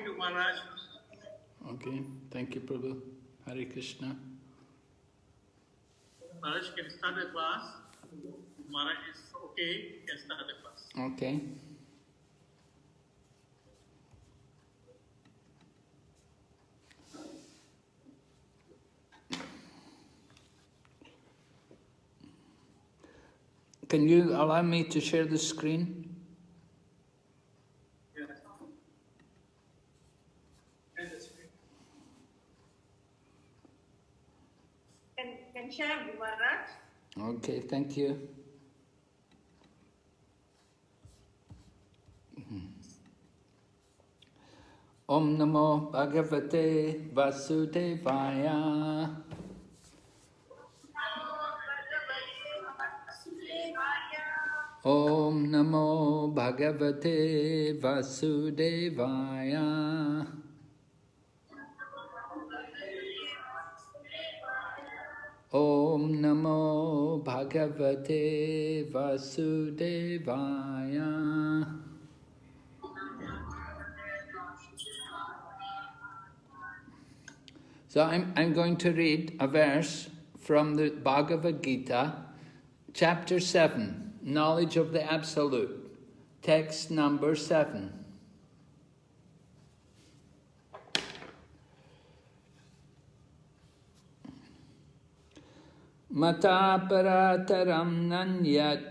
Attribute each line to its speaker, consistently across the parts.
Speaker 1: you, Maharaj.
Speaker 2: Okay, thank you, Prabhu. Hare Krishna.
Speaker 1: Maharaj can start the class. Maharaj is okay, you can start the class.
Speaker 2: Okay. Can you allow me to share the screen?
Speaker 1: Yes.
Speaker 3: Can share, Maharaj?
Speaker 2: Okay, thank you. Om Namo Bhagavate Vasudevaya. Om Namo Bhagavate Vasudevaya. Om Namo Bhagavate Vasudevaya. So I'm going to read a verse from the Bhagavad Gita, chapter 7, Knowledge of the Absolute, text number 7. Mata parataram nanyat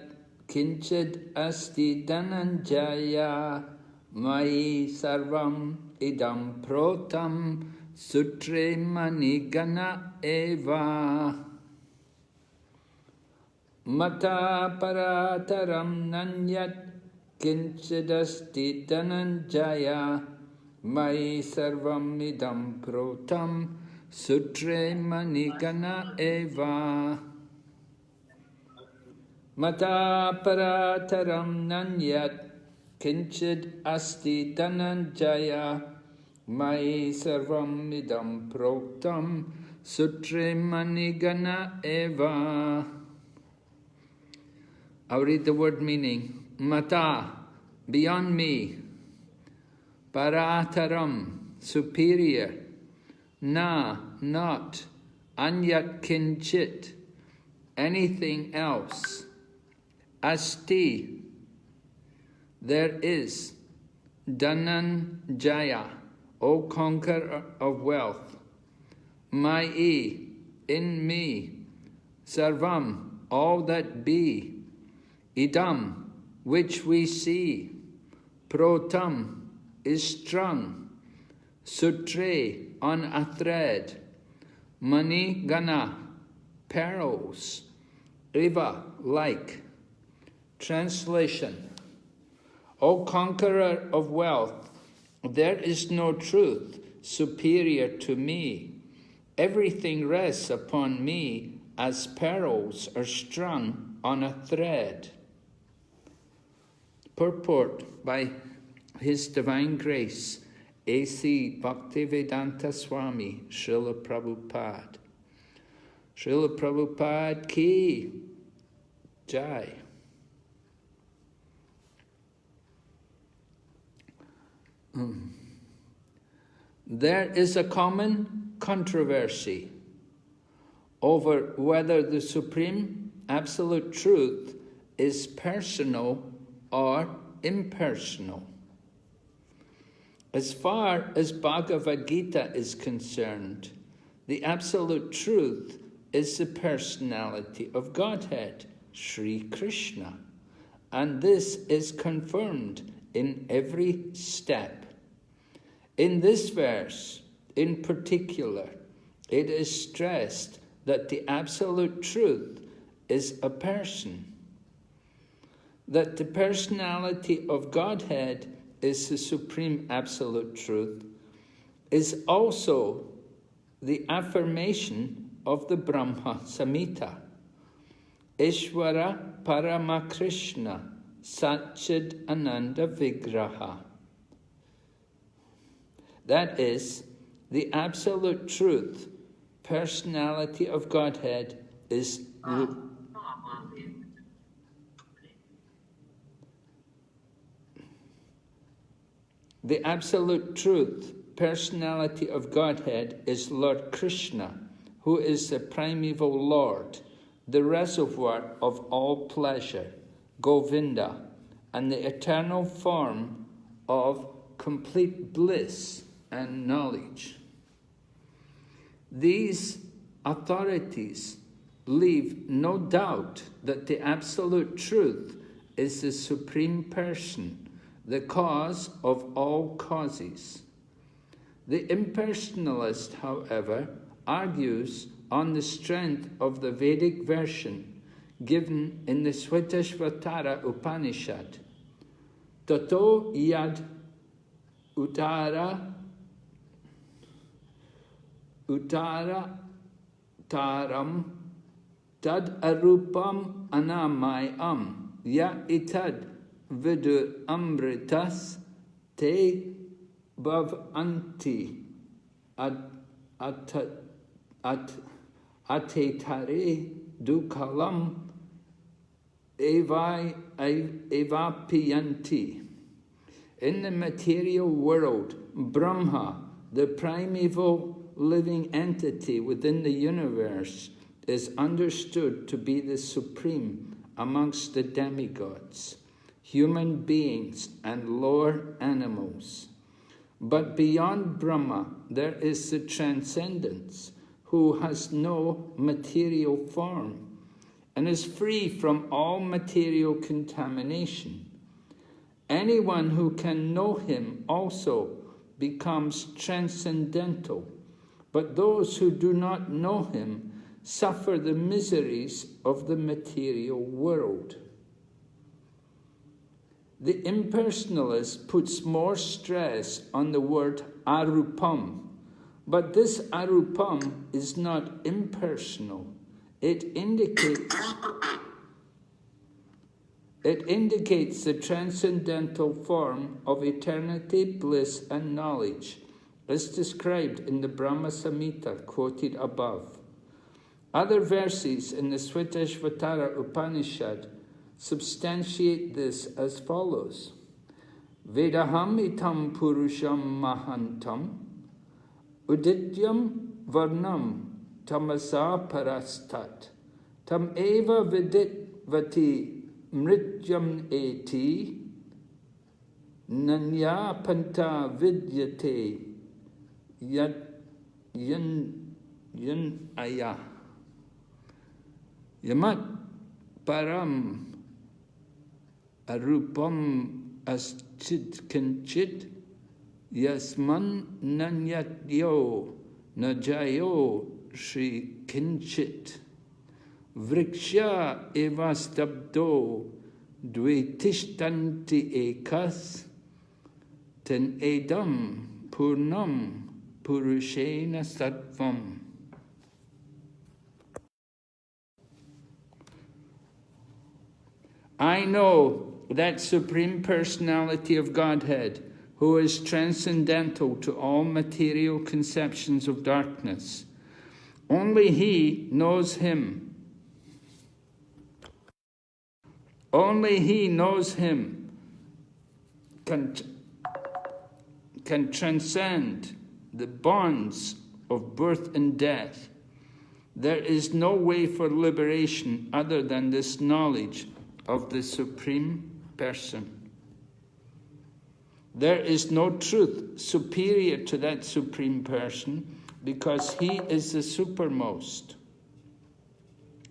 Speaker 2: kinchid asti dhananjaya mai sarvam idam protam sutre manigana eva. Mata parataram nanyat kinchid asti dhananjaya mai sarvam idam protam sutre manigana eva. Mata parataram nanyat kinchid asti dhananjaya mai sarvam idam proktam sutre manigana eva. I'll read the word meaning. Mata, beyond me. Parataram, superior. Na, not. Anyat kinchit, anything else. Asti, there is. Dhananjaya, O conqueror of wealth. Mai, in me. Sarvam, all that be. Idam, which we see. Protam, is strung. Sutre, on a thread. Mani gana, pearls. Iva, like. Translation. O conqueror of wealth, there is no truth superior to me. Everything rests upon me as pearls are strung on a thread. Purport by His Divine Grace, A.C. Bhaktivedanta Swami, Srila Prabhupada. Srila Prabhupada ki jai. There is a common controversy over whether the Supreme Absolute Truth is personal or impersonal. As far as Bhagavad Gita is concerned, the Absolute Truth is the personality of Godhead, Sri Krishna, and this is confirmed in every step. In this verse, in particular, it is stressed that the Absolute Truth is a person, that the personality of Godhead is the Supreme Absolute Truth, is also the affirmation of the Brahma Samhita. Ishvara Paramakrishna Satchid Ananda Vigraha. That is, the Absolute Truth, personality of Godhead, is The absolute truth, personality of Godhead, is Lord Krishna, who is the primeval Lord, the reservoir of all pleasure, Govinda, and the eternal form of complete bliss and knowledge. These authorities leave no doubt that the absolute truth is the Supreme Person, the cause of all causes. The impersonalist, however, argues on the strength of the Vedic version given in the Svetashvatara Upanishad. Tato yad uttara taram tad arupam anamayam ya itad vidur amritas te bhavanti atetare dukalam evapiyanti. In the material world, Brahma, the primeval living entity within the universe, is understood to be the supreme amongst the demigods, human beings and lower animals. But beyond Brahma, there is the Transcendence, who has no material form and is free from all material contamination. Anyone who can know him also becomes transcendental, but those who do not know him suffer the miseries of the material world. The impersonalist puts more stress on the word arupam, but this arupam is not impersonal. It indicates the transcendental form of eternity, bliss, and knowledge, as described in the Brahma Samhita quoted above. Other verses in the Svetashvatara Upanishad substantiate this as follows. Vedaham itam purusham mahantam udityam varnam tamasa parastat tam eva vidit vati mrityam eti nanya panta vidyate yan aya yamat param arupam aschit kanchit yasman nanyatyo najayo shri kinchit vriksha evastabdo dvetishtanti ekas ten edam purnam purushena sattvam. I know that Supreme Personality of Godhead, who is transcendental to all material conceptions of darkness. Only He knows Him. Only He knows Him can transcend the bonds of birth and death. There is no way for liberation other than this knowledge of the Supreme Person. There is no truth superior to that Supreme Person because He is the supermost.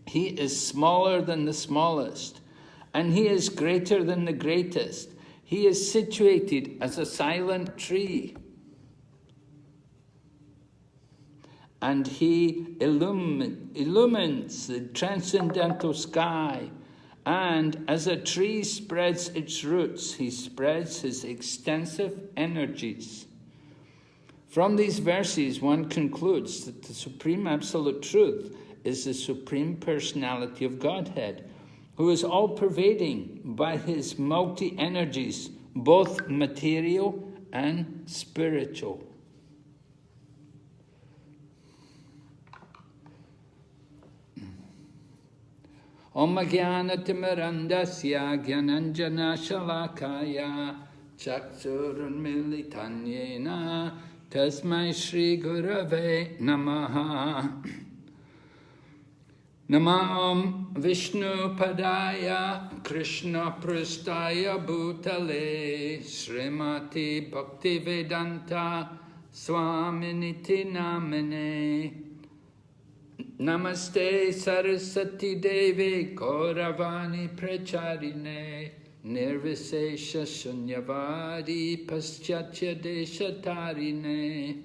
Speaker 2: He is smaller than the smallest, and He is greater than the greatest. He is situated as a silent tree, and He illumines the transcendental sky. And as a tree spreads its roots, He spreads His extensive energies. From these verses, one concludes that the Supreme Absolute Truth is the Supreme Personality of Godhead, who is all-pervading by His multi-energies, both material and spiritual. Om Jnana Timirandasya Jnananjana Shalakaya Chaksurunmilitan yena tasmai Shri Gurave Namaha. Namam Vishnu Padaya Krishna Prastaya Bhutale Srimati Bhakti Vedanta Swami Niti Namane Namaste Saraswati Devi Gauravani Pracharine Nirvisesha Shunyavadi Paschatya Deshatarine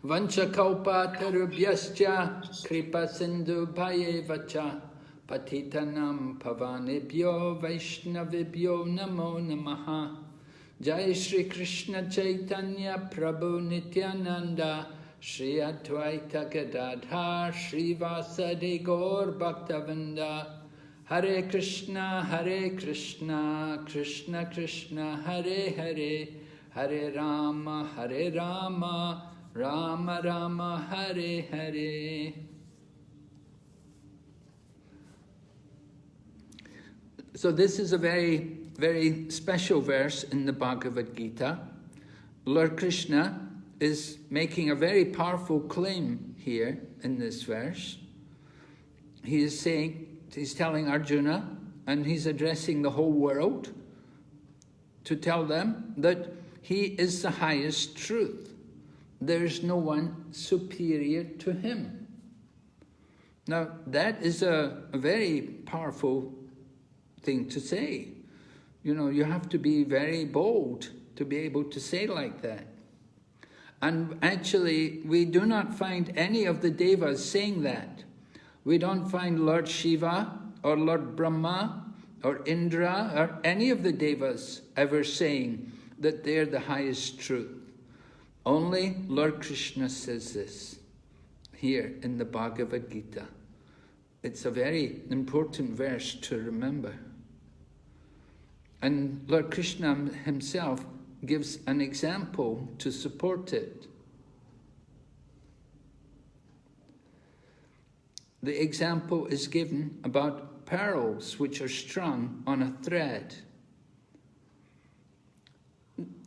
Speaker 2: Vanchakalpatarubhyascha kripa sindhu bhayevacha patitanam pavanebhyo vaishnavibhyo namo namaha. Jai Shri Krishna Chaitanya Prabhu Nityananda Shri Advaita Gadadhar Shri Vasadi Gaur Bhaktavinda Hare Krishna Krishna Krishna Hare Hare Hare Rama Rama Rama Hare Hare. So this is a very, very special verse in the Bhagavad Gita. Lord Krishna is making a very powerful claim here in this verse. He is saying, he's telling Arjuna, and he's addressing the whole world, to tell them that he is the highest truth. There is no one superior to him. Now, that is a very powerful thing to say. You know, you have to be very bold to be able to say like that. And actually, we do not find any of the devas saying that. We don't find Lord Shiva or Lord Brahma or Indra or any of the devas ever saying that they're the highest truth. Only Lord Krishna says this here in the Bhagavad Gita. It's a very important verse to remember. And Lord Krishna himself gives an example to support it. The example is given about pearls which are strung on a thread.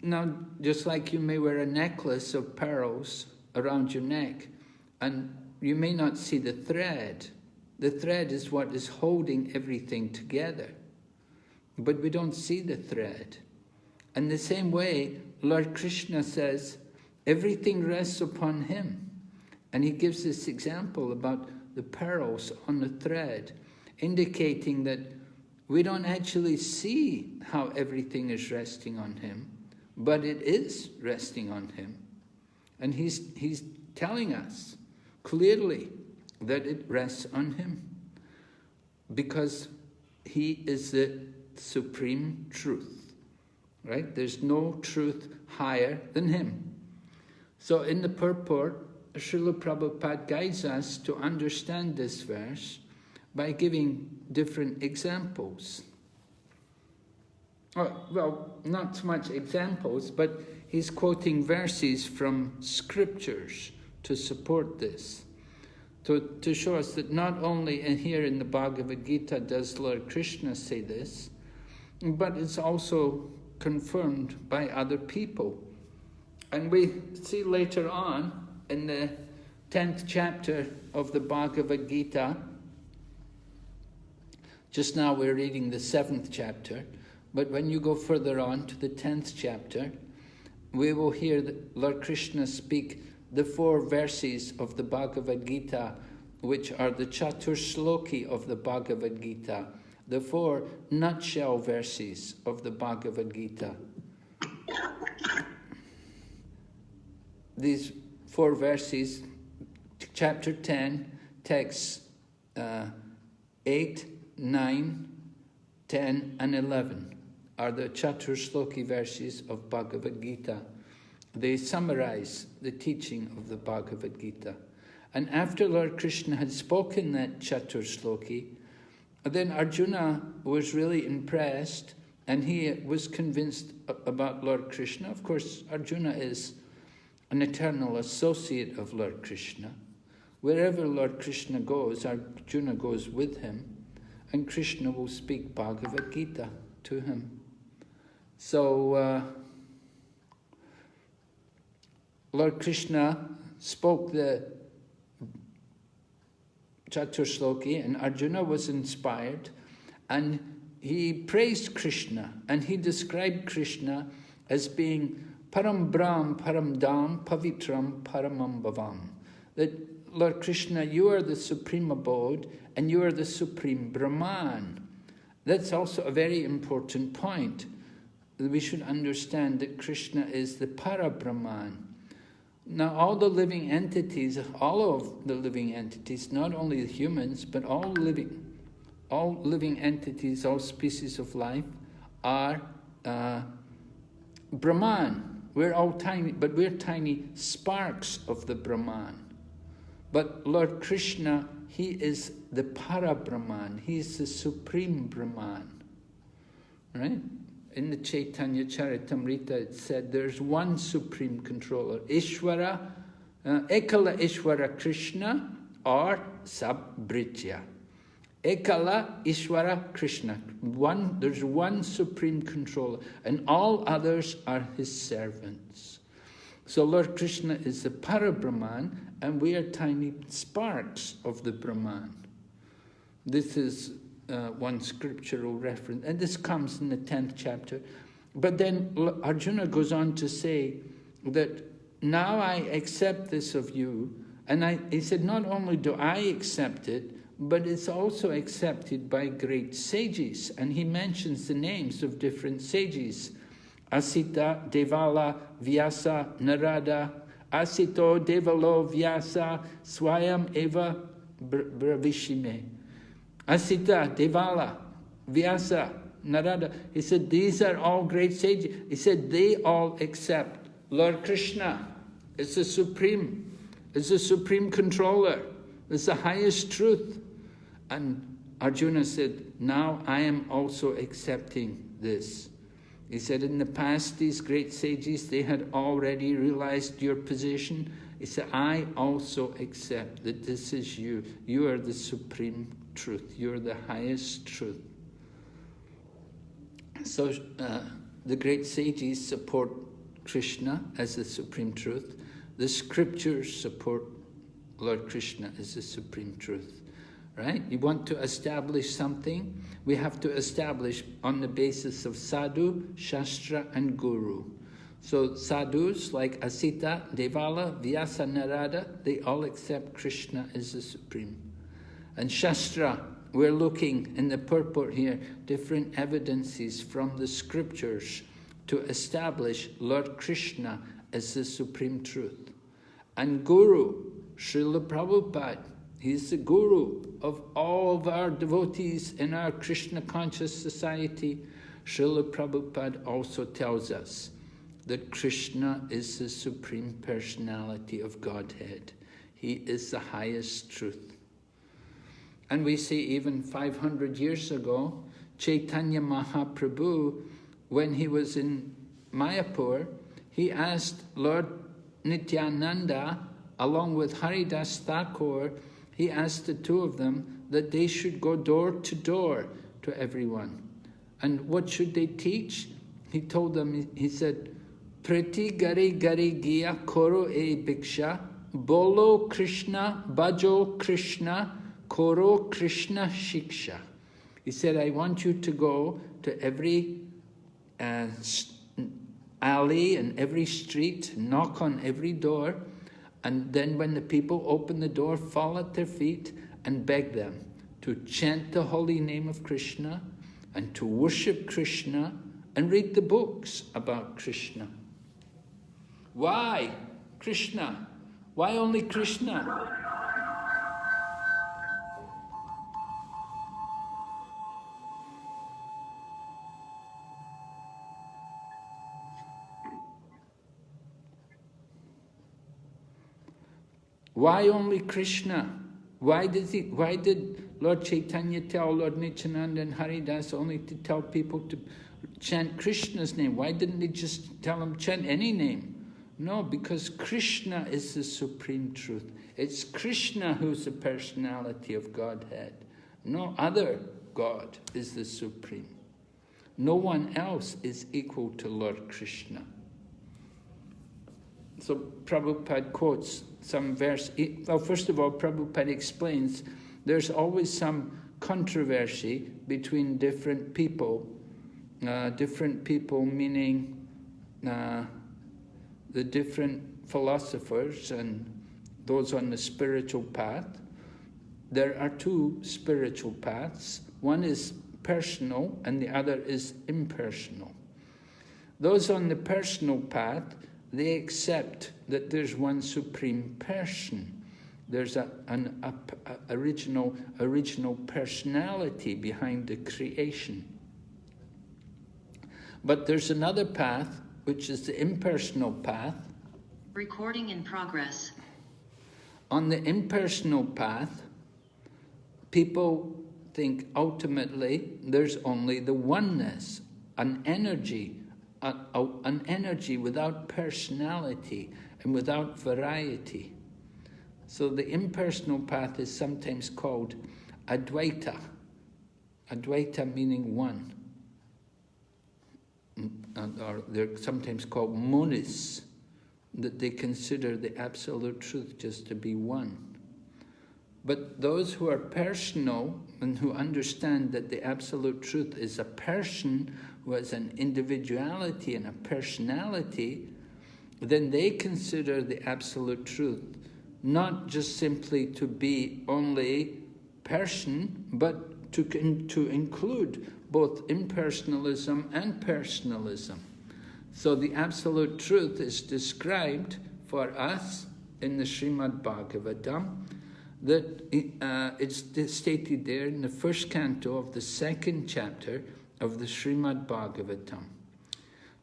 Speaker 2: Now, just like you may wear a necklace of pearls around your neck, and you may not see the thread. The thread is what is holding everything together. But we don't see the thread. In the same way, Lord Krishna says, everything rests upon him. And he gives this example about the pearls on the thread, indicating that we don't actually see how everything is resting on him, but it is resting on him. And he's telling us clearly that it rests on him, because he is the supreme truth, right? There's no truth higher than him. So in the purport, Srila Prabhupada guides us to understand this verse by giving different examples. Well, not so much examples, but he's quoting verses from scriptures to support this. To show us that not only here in the Bhagavad Gita does Lord Krishna say this, but it's also confirmed by other people. And we see later on in the 10th chapter of the Bhagavad Gita, just now we're reading the 7th chapter, but when you go further on to the 10th chapter, we will hear Lord Krishna speak the 4 verses of the Bhagavad Gita, which are the Chatur Shloki of the Bhagavad Gita, the 4 nutshell verses of the Bhagavad Gita. These 4 verses, chapter 10, texts 8, 9, 10, and 11 are the Chatur Shloki verses of Bhagavad Gita. They summarize the teaching of the Bhagavad Gita. And after Lord Krishna had spoken that Chatur Shloki, then Arjuna was really impressed, and he was convinced about Lord Krishna. Of course, Arjuna is an eternal associate of Lord Krishna. Wherever Lord Krishna goes, Arjuna goes with him, and Krishna will speak Bhagavad Gita to him. So Lord Krishna spoke the Chaturshloki, and Arjuna was inspired, and he praised Krishna, and he described Krishna as being Param Brahm, Param Dham, Pavitram, Paramam Bhavam. That, Lord Krishna, you are the supreme abode, and you are the supreme Brahman. That's also a very important point. We should understand that Krishna is the Para-Brahman. Now, all the living entities, all of the living entities, not only the humans, but all living entities, all species of life, are Brahman. We're all tiny, but we're tiny sparks of the Brahman. But Lord Krishna, he is the Para-Brahman. He is the supreme Brahman. Right? In the Chaitanya Charitamrita, it said there's one supreme controller, Ishvara, Ekala Ishvara Krishna, or Sabhritya. Ekala Ishvara Krishna. There's one supreme controller, and all others are his servants. So Lord Krishna is the Para-Brahman, and we are tiny sparks of the Brahman. This is one scriptural reference, and this comes in the 10th chapter. But then Arjuna goes on to say that now I accept this of you, and he said, not only do I accept it, but it's also accepted by great sages. And he mentions the names of different sages. Asita, Devala, Vyasa, Narada, Asito, Devalo, Vyasa, Swayam Eva Bravishime. Asita, Devala, Vyasa, Narada. He said, these are all great sages. He said, they all accept Lord Krishna. It's the supreme controller. It's the highest truth. And Arjuna said, now I am also accepting this. He said, in the past, these great sages, they had already realized your position. He said, I also accept that this is you. You are the supreme truth. You're the highest truth. So the great sages support Krishna as the supreme truth. The scriptures support Lord Krishna as the supreme truth. Right? You want to establish something, we have to establish on the basis of sadhu, shastra, and guru. So sadhus like Asita, Devala, Vyasa, Narada, they all accept Krishna as the supreme. And shastra, we're looking in the purport here, different evidences from the scriptures to establish Lord Krishna as the supreme truth. And guru, Srila Prabhupada, he's the guru of all of our devotees in our Krishna conscious society. Srila Prabhupada also tells us that Krishna is the supreme personality of Godhead. He is the highest truth. And we see even 500 years ago, Chaitanya Mahaprabhu, when he was in Mayapur, he asked Lord Nityananda, along with Haridas Thakur, he asked the two of them that they should go door to door to everyone. And what should they teach? He told them, he said, Prati gari gari giya koro e bhiksha, bolo Krishna, bhajo Krishna, koro Krishna shiksha. He said, I want you to go to every alley and every street, knock on every door, and then when the people open the door, fall at their feet and beg them to chant the holy name of Krishna and to worship Krishna and read the books about Krishna. Why Krishna? Why only Krishna? Why only Krishna? Why did Lord Chaitanya tell Lord Nityananda and Haridas only to tell people to chant Krishna's name? Why didn't they just tell them chant any name? No, because Krishna is the supreme truth. It's Krishna who's the personality of Godhead. No other God is the supreme. no one else is equal to Lord Krishna. So Prabhupada quotes some verse. Well, first of all, Prabhupada explains there's always some controversy between different people. Different people meaning the different philosophers and those on the spiritual path. There are two spiritual paths. One is personal and the other is impersonal. Those on the personal path, they accept that there's one supreme person. There's an original personality behind the creation. But there's another path, which is the impersonal path.
Speaker 4: Recording in progress.
Speaker 2: On the impersonal path, people think ultimately there's only the oneness, an energy without personality and without variety. So the impersonal path is sometimes called Advaita. Advaita meaning one. Or they're sometimes called monists, that they consider the absolute truth just to be one. But those who are personal and who understand that the absolute truth is a person who has an individuality and a personality, then they consider the absolute truth not just simply to be only person, but to include both impersonalism and personalism. So the absolute truth is described for us in the Srimad Bhagavatam, that it's stated there in the first canto of the second chapter of the Srimad Bhagavatam.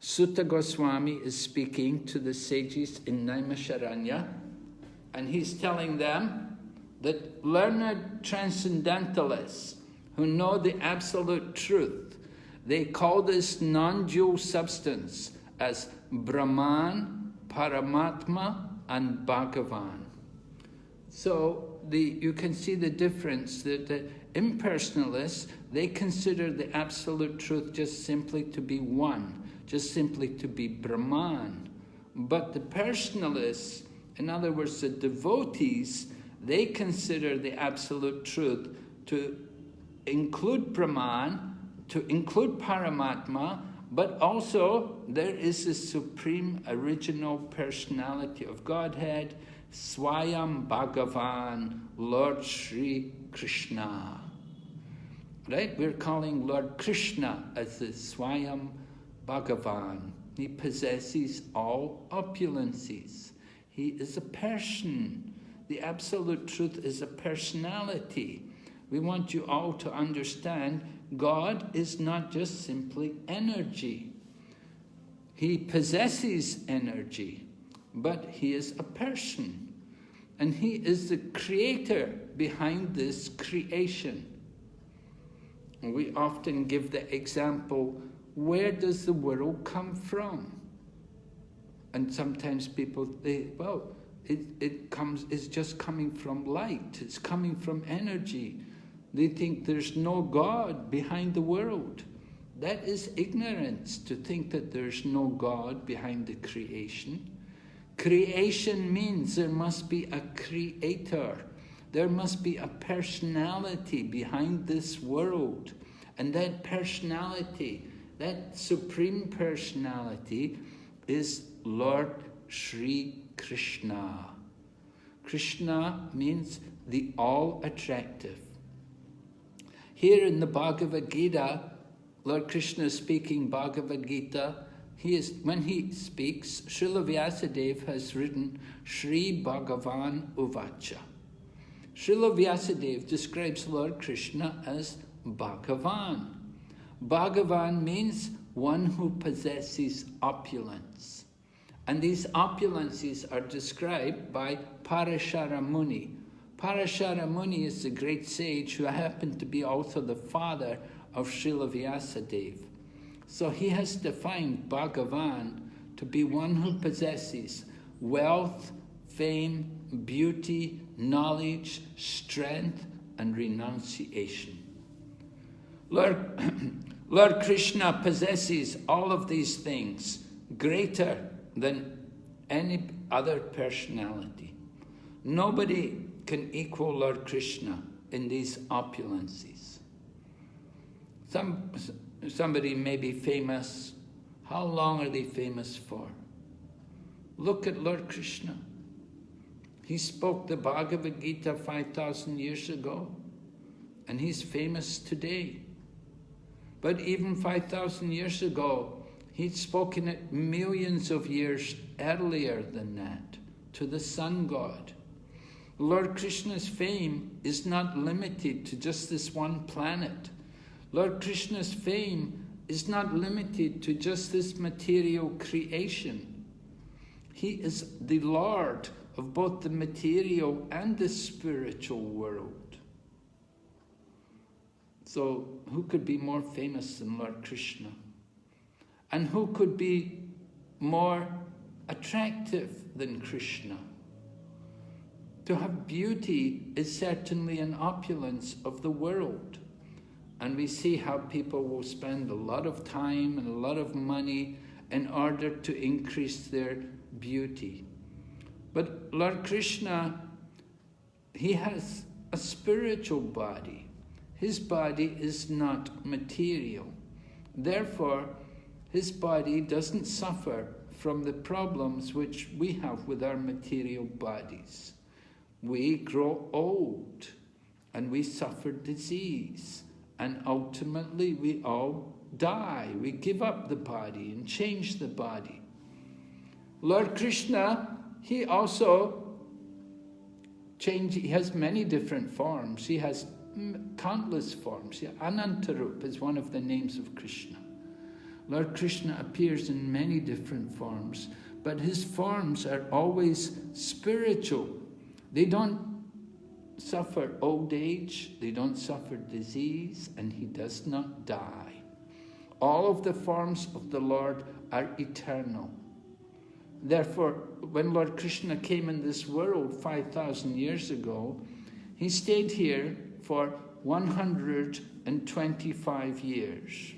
Speaker 2: Sutta Goswami is speaking to the sages in Naimisharanya, and he's telling them that learned transcendentalists who know the absolute truth, they call this non-dual substance as Brahman, Paramatma, and Bhagavan. So you can see the difference, that the impersonalists, they consider the absolute truth just simply to be one, just simply to be Brahman. But the personalists, in other words, the devotees, they consider the absolute truth to include Brahman, to include Paramatma, but also there is a supreme original personality of Godhead, Swayam Bhagavan, Lord Sri Krishna. Right? We're calling Lord Krishna as the Swayam Bhagavan. He possesses all opulences. He is a person. The absolute truth is a personality. We want you all to understand God is not just simply energy. He possesses energy, but he is a person. And he is the creator behind this creation. And we often give the example, where does the world come from? And sometimes people say, well, it's just coming from light. It's coming from energy. They think there's no God behind the world. That is ignorance, to think that there's no God behind the creation. Creation means there must be a creator. There must be a personality behind this world. And that personality, that supreme personality, is Lord Sri Krishna. Krishna means the all-attractive. Here in the Bhagavad Gita, Lord Krishna is speaking Bhagavad Gita. When he speaks, Srila Vyasadeva has written Sri Bhagavan Uvacha. Srila Vyasadeva describes Lord Krishna as Bhagavan. Bhagavan means one who possesses opulence. And these opulences are described by Parashara Muni. Parashara Muni is the great sage who happened to be also the father of Srila Vyasadeva. So he has defined Bhagavan to be one who possesses wealth, fame, beauty, knowledge, strength, and renunciation. Lord Lord Krishna possesses all of these things greater than any other personality. Nobody can equal Lord Krishna in these opulences. Somebody may be famous. How long are they famous for? Look at Lord Krishna. He spoke the Bhagavad Gita 5,000 years ago, and he's famous today. But even 5,000 years ago, he'd spoken it millions of years earlier than that to the sun god. Lord Krishna's fame is not limited to just this one planet. Lord Krishna's fame is not limited to just this material creation. He is the Lord of both the material and the spiritual world. So who could be more famous than Lord Krishna? And who could be more attractive than Krishna? To have beauty is certainly an opulence of the world. And we see how people will spend a lot of time and a lot of money in order to increase their beauty. But Lord Krishna, he has a spiritual body. His body is not material. Therefore, his body doesn't suffer from the problems which we have with our material bodies. We grow old and we suffer disease, and ultimately we all die. We give up the body and change the body. Lord Krishna, he also he has many different forms. He has countless forms. Anantarup is one of the names of Krishna. Lord Krishna appears in many different forms, but his forms are always spiritual. They don't suffer old age, they don't suffer disease, and he does not die. All of the forms of the Lord are eternal. Therefore, when Lord Krishna came in this world 5,000 years ago, he stayed here for 125 years.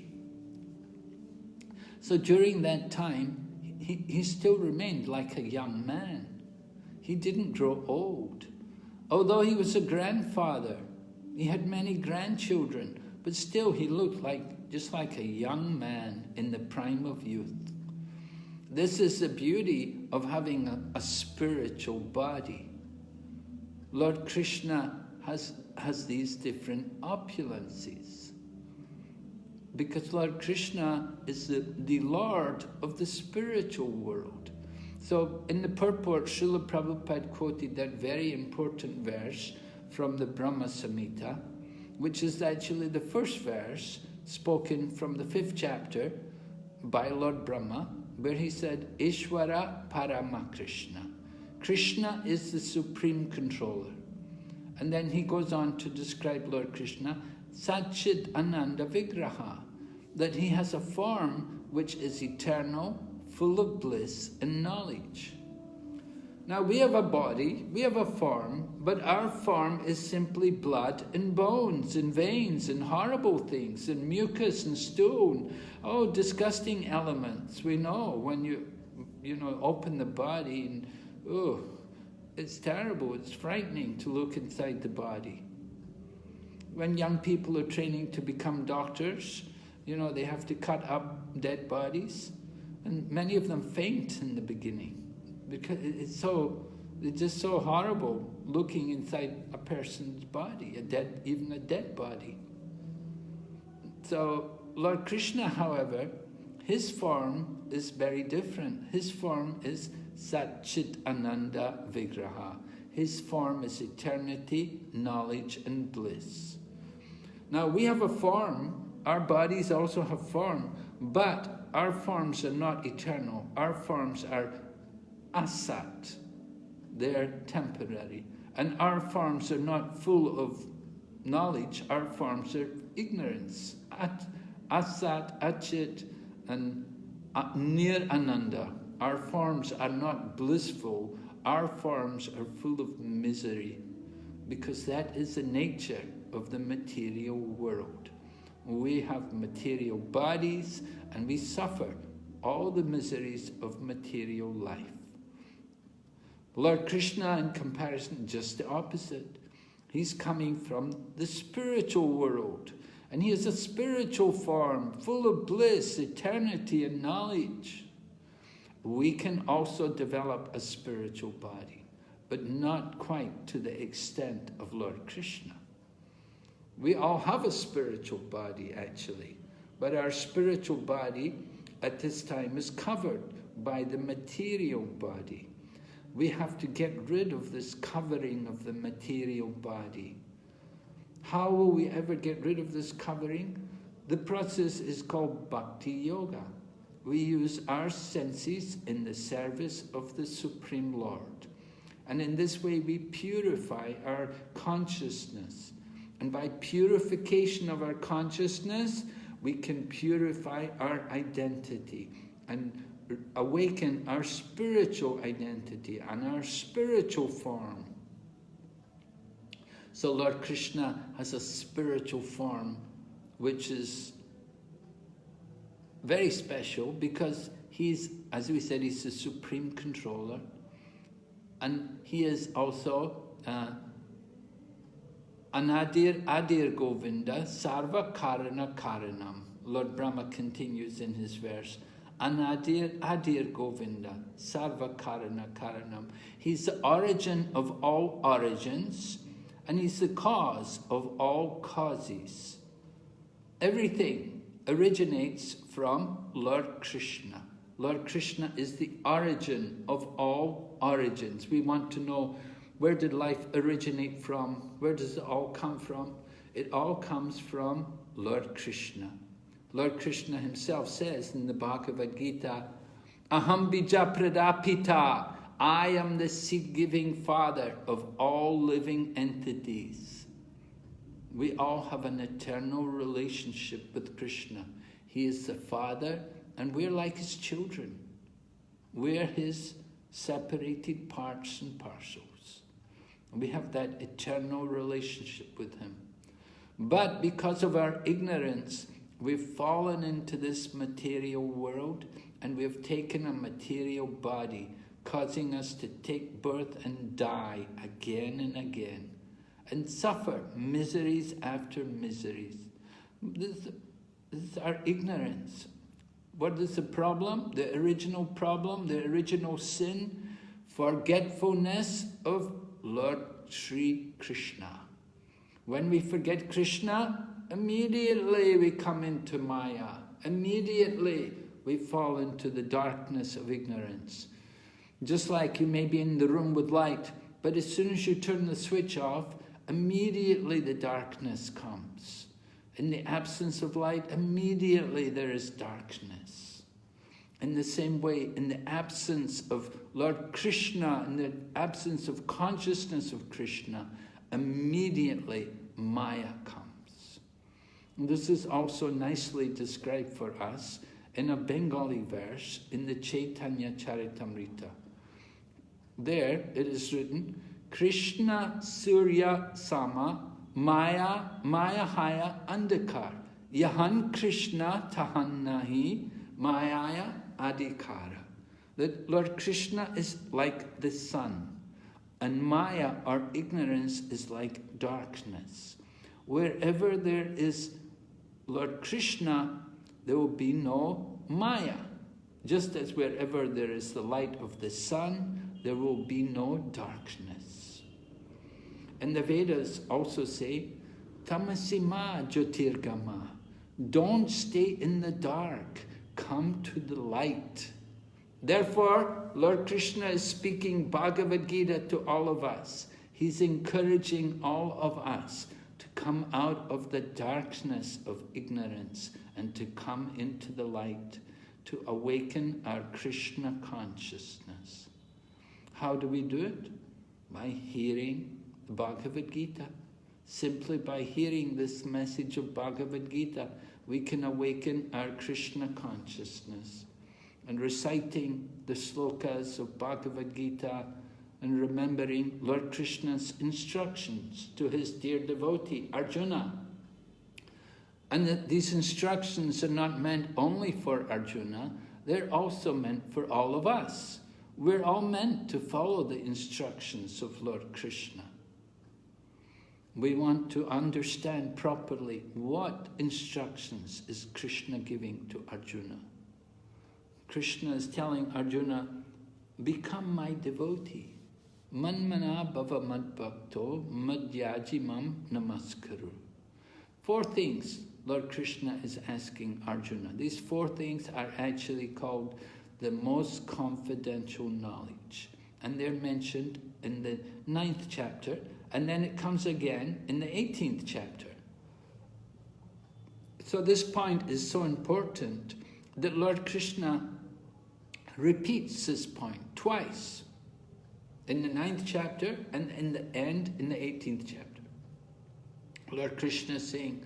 Speaker 2: So during that time, he still remained like a young man. He didn't grow old. Although he was a grandfather, he had many grandchildren, but still he looked just like a young man in the prime of youth. This is the beauty of having a spiritual body. Lord Krishna has these different opulences, because Lord Krishna is the Lord of the spiritual world. So in the purport, Srila Prabhupada quoted that very important verse from the Brahma Samhita, which is actually the first verse spoken from the 5th chapter by Lord Brahma, where he said, Ishvara Parama Krishna. Krishna is the supreme controller. And then he goes on to describe Lord Krishna, Satchit Ananda Vigraha, that he has a form which is eternal, full of bliss and knowledge. Now we have a body, we have a form, but our form is simply blood and bones and veins and horrible things and mucus and stool. Oh, disgusting elements. We know when you open the body and, oh, it's terrible, it's frightening to look inside the body. When young people are training to become doctors, they have to cut up dead bodies, and many of them faint in the beginning because it's just so horrible looking inside a person's body, even a dead body. So Lord Krishna, however, his form is very different. His form is Satchit Ananda Vigraha. His form is eternity, knowledge and bliss. Now we have a form, our bodies also have form, but our forms are not eternal. Our forms are asat. They're temporary. And our forms are not full of knowledge. Our forms are ignorance. Asat, achit, and nir ananda. Our forms are not blissful. Our forms are full of misery, because that is the nature of the material world. We have material bodies and we suffer all the miseries of material life. Lord Krishna, in comparison, just the opposite. He's coming from the spiritual world, and he is a spiritual form, full of bliss, eternity, and knowledge. We can also develop a spiritual body, but not quite to the extent of Lord Krishna. We all have a spiritual body, actually, but our spiritual body at this time is covered by the material body. We have to get rid of this covering of the material body. How will we ever get rid of this covering? The process is called Bhakti Yoga. We use our senses in the service of the Supreme Lord. And in this way we purify our consciousness. And by purification of our consciousness, we can purify our identity and awaken our spiritual identity and our spiritual form. So Lord Krishna has a spiritual form which is very special because he's, as we said, he's the supreme controller, and he is also Anadir Adir Govinda Sarva Karana Karanam. Lord Brahma continues in his verse, Anadir Adir Govinda Sarva Karana Karanam. He's the origin of all origins, and he's the cause of all causes. Everything originates from Lord Krishna. Lord Krishna is the origin of all origins. We want to know, where did life originate from? Where does it all come from? It all comes from Lord Krishna. Lord Krishna himself says in the Bhagavad Gita, Aham bija pradapita, I am the seed-giving father of all living entities. We all have an eternal relationship with Krishna. He is the father, and we're like his children. We're his separated parts and parcels. And we have that eternal relationship with him. But because of our ignorance, we've fallen into this material world, and we've taken a material body, causing us to take birth and die again and again, and suffer miseries after miseries. This is our ignorance. What is the problem? The original problem, the original sin? Forgetfulness of Lord Sri Krishna. When we forget Krishna, immediately we come into Maya. Immediately we fall into the darkness of ignorance. Just like you may be in the room with light, but as soon as you turn the switch off, immediately the darkness comes. In the absence of light, immediately there is darkness. In the same way, in the absence of Lord Krishna, in the absence of consciousness of Krishna, immediately Maya comes. And this is also nicely described for us in a Bengali verse in the Chaitanya Charitamrita. There it is written, Krishna Surya Sama Maya Haya Andakar Yahan Krishna Tahan Nahi Mayaya Adhikara. That Lord Krishna is like the sun, and Maya, or ignorance, is like darkness. Wherever there is Lord Krishna, there will be no Maya. Just as wherever there is the light of the sun, there will be no darkness. And the Vedas also say, Tamasima Jyotirgama. Don't stay in the dark. Come to the light. Therefore, Lord Krishna is speaking Bhagavad Gita to all of us. He's encouraging all of us to come out of the darkness of ignorance and to come into the light, to awaken our Krishna consciousness. How do we do it? By hearing the Bhagavad Gita. Simply by hearing this message of Bhagavad Gita, we can awaken our Krishna consciousness. And reciting the slokas of Bhagavad Gita and remembering Lord Krishna's instructions to his dear devotee, Arjuna. And that these instructions are not meant only for Arjuna, they're also meant for all of us. We're all meant to follow the instructions of Lord Krishna. We want to understand properly what instructions is Krishna giving to Arjuna. Krishna is telling Arjuna, become my devotee. Manmana bhava madbhakto madhyaji mam namaskaru. 4 things Lord Krishna is asking Arjuna. These 4 things are actually called the most confidential knowledge. And they're mentioned in the 9th chapter, and then it comes again in the 18th chapter. So this point is so important that Lord Krishna repeats this point twice, in the 9th chapter and in the end in the 18th chapter. Lord Krishna is saying,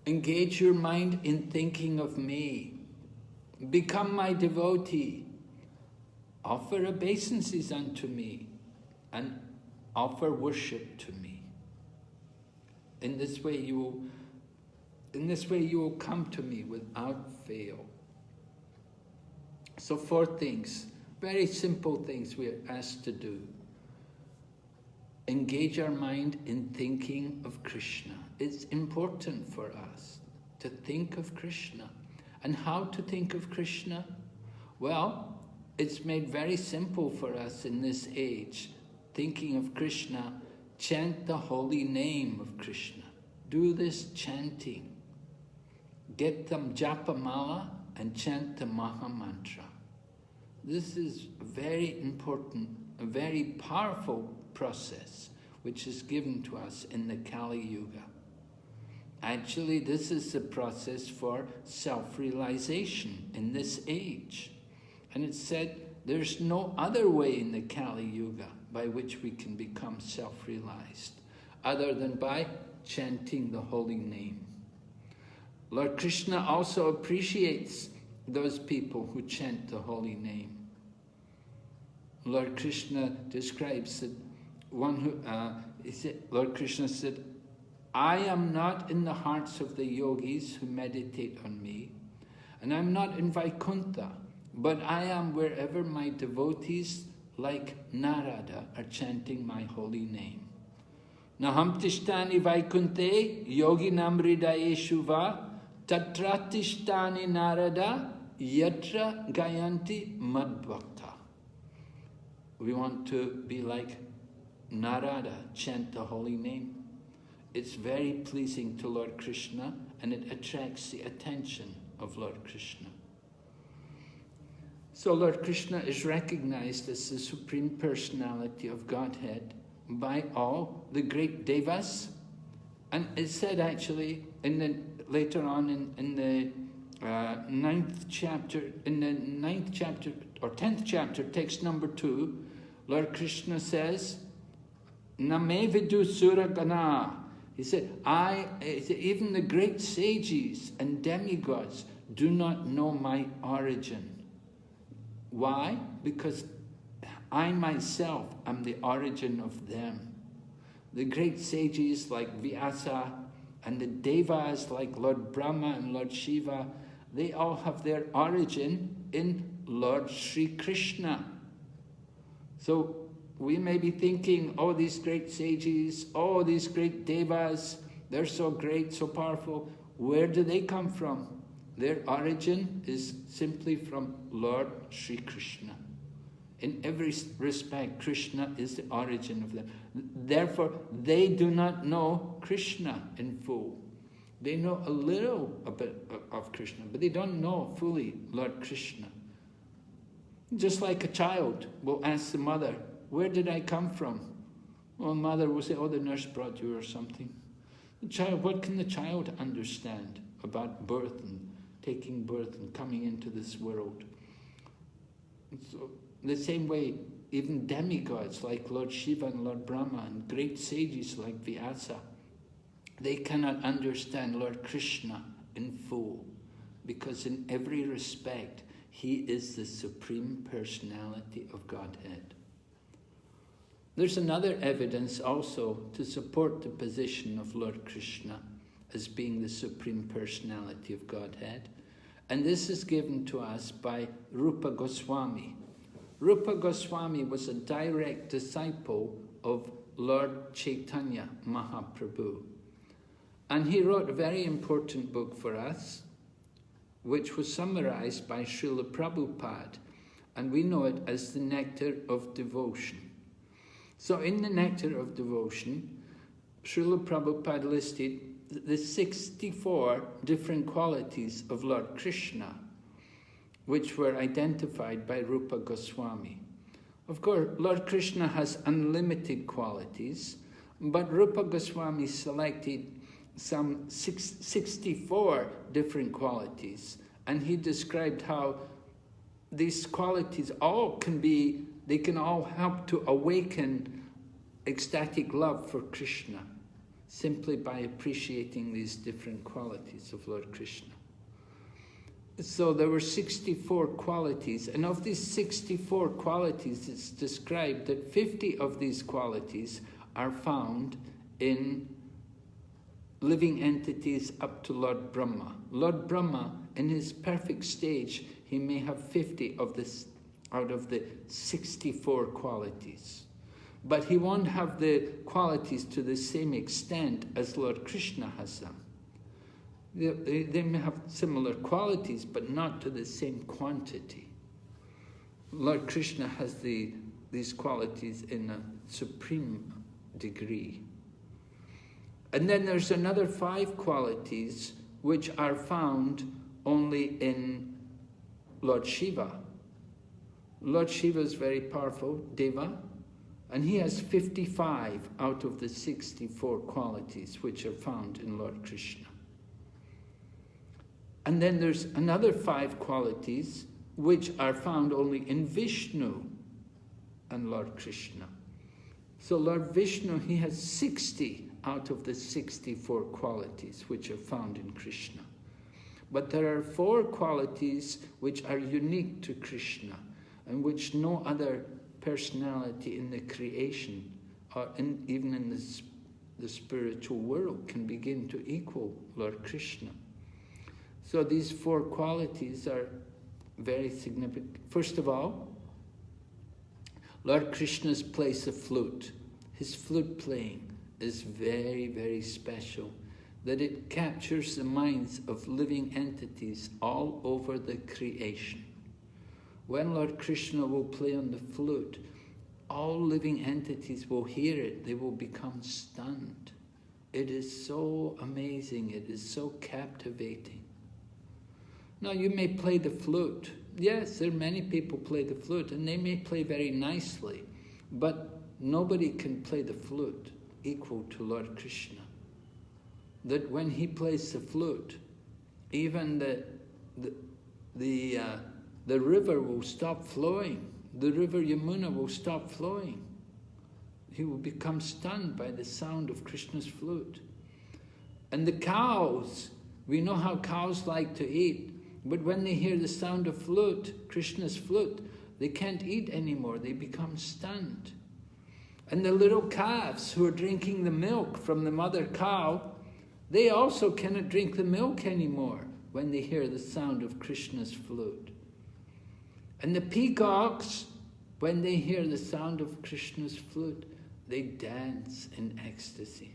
Speaker 2: engage your mind in thinking of me. Become my devotee. Offer obeisances unto me and offer worship to me. In this way you will come to me without fail. So 4 things, very simple things we are asked to do. Engage our mind in thinking of Krishna. It's important for us to think of Krishna. And how to think of Krishna? Well, it's made very simple for us in this age. Thinking of Krishna, chant the holy name of Krishna. Do this chanting. Get the japamala and chant the Maha Mantra. This is very important, a very powerful process which is given to us in the Kali Yuga. Actually, this is the process for self-realization in this age. And it's said there's no other way in the Kali Yuga by which we can become self-realized other than by chanting the holy name. Lord Krishna also appreciates those people who chant the holy name. Lord Krishna describes that Lord Krishna said, I am not in the hearts of the yogis who meditate on me, and I'm not in Vaikuntha, but I am wherever my devotees like Narada are chanting my holy name. Naham tishtani Vaikunte yoginam hridayeshu va tatra tishtani Narada yatra gayanti madbhakta. We want to be like Narada, chant the holy name. It's very pleasing to Lord Krishna, and it attracts the attention of Lord Krishna. So Lord Krishna is recognized as the Supreme Personality of Godhead by all the great devas. And it's said actually later on in the 9th chapter, or 10th chapter, text number 2, Lord Krishna says, Name vidu suragana. He said, even the great sages and demigods do not know my origin. Why? Because I myself am the origin of them. The great sages like Vyasa and the devas like Lord Brahma and Lord Shiva, they all have their origin in Lord Sri Krishna. So we may be thinking, oh, these great sages, oh, these great devas, they're so great, so powerful. Where do they come from? Their origin is simply from Lord Sri Krishna. In every respect, Krishna is the origin of them. Therefore, they do not know Krishna in full. They know a little bit of Krishna, but they don't know fully Lord Krishna. Just like a child will ask the mother, where did I come from? Well, mother will say, oh, the nurse brought you or something. The child, what can the child understand about birth and taking birth and coming into this world? So, the same way, even demigods like Lord Shiva and Lord Brahma and great sages like Vyasa, they cannot understand Lord Krishna in full, because in every respect, he is the Supreme Personality of Godhead. There's another evidence also to support the position of Lord Krishna, as being the Supreme Personality of Godhead. And this is given to us by Rupa Goswami. Rupa Goswami was a direct disciple of Lord Chaitanya Mahaprabhu. And he wrote a very important book for us, which was summarized by Srila Prabhupada, and we know it as the Nectar of Devotion. So in the Nectar of Devotion, Srila Prabhupada listed the 64 different qualities of Lord Krishna, which were identified by Rupa Goswami. Of course, Lord Krishna has unlimited qualities, but Rupa Goswami selected some 64 different qualities, and he described how these qualities they can all help to awaken ecstatic love for Krishna, simply by appreciating these different qualities of Lord Krishna. So there were 64 qualities, and of these 64 qualities, it's described that 50 of these qualities are found in living entities up to Lord Brahma. Lord Brahma, in his perfect stage, he may have 50 of this out of the 64 qualities. But he won't have the qualities to the same extent as Lord Krishna has them. They may have similar qualities, but not to the same quantity. Lord Krishna has these qualities in a supreme degree. And then there's another 5 qualities which are found only in Lord Shiva. Lord Shiva is very powerful, Deva, and he has 55 out of the 64 qualities which are found in Lord Krishna. And then there's another 5 qualities which are found only in Vishnu and Lord Krishna. So Lord Vishnu, he has 60 out of the 64 qualities which are found in Krishna. But there are 4 qualities which are unique to Krishna and which no other personality in the creation or even in the spiritual world can begin to equal Lord Krishna. So these 4 qualities are very significant. First of all, Lord Krishna's plays the flute. His flute playing is very, very special, that it captures the minds of living entities all over the creation. When Lord Krishna will play on the flute, all living entities will hear it, they will become stunned. It is so amazing, it is so captivating. Now you may play the flute. Yes, there are many people play the flute, and they may play very nicely, but nobody can play the flute equal to Lord Krishna. That when he plays the flute, even the river will stop flowing. The river Yamuna will stop flowing. He will become stunned by the sound of Krishna's flute. And the cows, we know how cows like to eat, but when they hear the sound of flute, Krishna's flute, they can't eat anymore. They become stunned. And the little calves who are drinking the milk from the mother cow, they also cannot drink the milk anymore when they hear the sound of Krishna's flute. And the peacocks, when they hear the sound of Krishna's flute, they dance in ecstasy.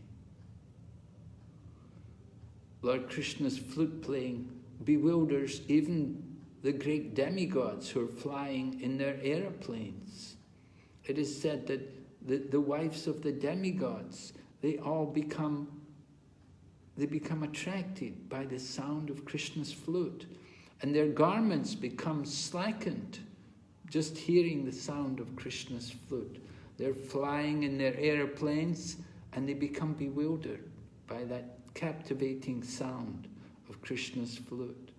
Speaker 2: Lord Krishna's flute playing bewilders even the great demigods who are flying in their aeroplanes. It is said that the wives of the demigods, they become attracted by the sound of Krishna's flute, and their garments become slackened just hearing the sound of Krishna's flute. They're flying in their airplanes and they become bewildered by that captivating sound of Krishna's flute.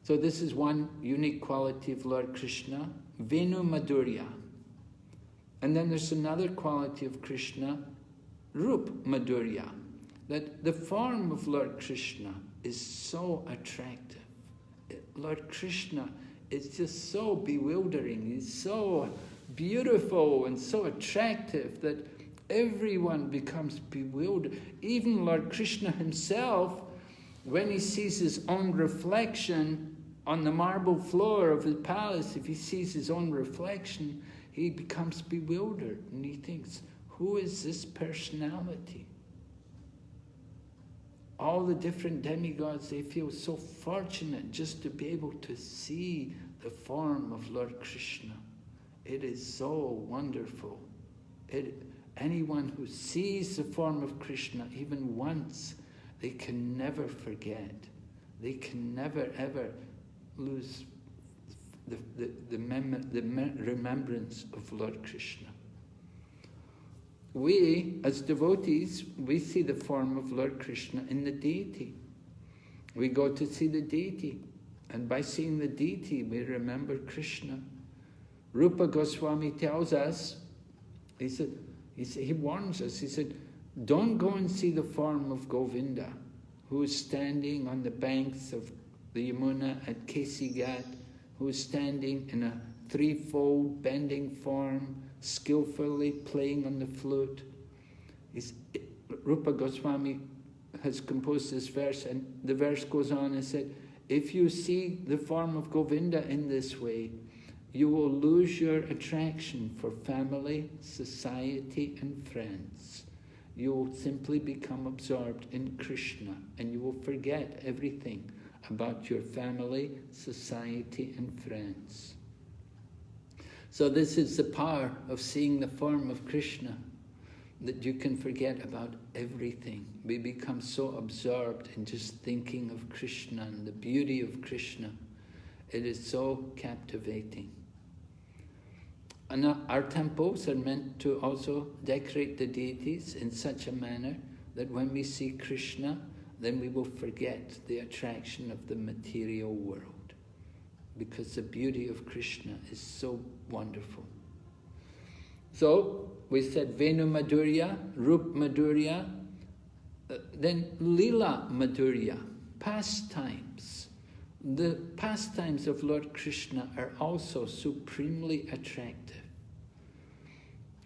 Speaker 2: So this is one unique quality of Lord Krishna, Venu Madhurya. And then there's another quality of Krishna, Rup Madhurya, that the form of Lord Krishna is so attractive. Lord Krishna is just so bewildering. He's so beautiful and so attractive that Everyone becomes bewildered. Even Lord Krishna himself, when he sees his own reflection on the marble floor of his palace, if he sees his own reflection, he becomes bewildered and he thinks, who is this personality? All the different demigods, they feel so fortunate just to be able to see the form of Lord Krishna. It is so wonderful. Anyone who sees the form of Krishna even once, they can never forget. They can never ever lose the remembrance of Lord Krishna. We, as devotees, we see the form of Lord Krishna in the deity. We go to see the deity, and by seeing the deity, we remember Krishna. Rupa Goswami tells us, he warns us, he said, don't go and see the form of Govinda, who is standing on the banks of the Yamuna at Kesigat, who is standing in a threefold bending form, skillfully playing on the flute. Rupa Goswami has composed this verse, and the verse goes on and said, if you see the form of Govinda in this way, you will lose your attraction for family, society, and friends. You will simply become absorbed in Krishna, and you will forget everything about your family, society, and friends. So this is the power of seeing the form of Krishna, that you can forget about everything. We become so absorbed in just thinking of Krishna and the beauty of Krishna. It is so captivating. And our temples are meant to also decorate the deities in such a manner that when we see Krishna, then we will forget the attraction of the material world, because the beauty of Krishna is so wonderful. So, we said Venu Madhurya, Rup Madhurya, then Lila Madhurya, pastimes. The pastimes of Lord Krishna are also supremely attractive.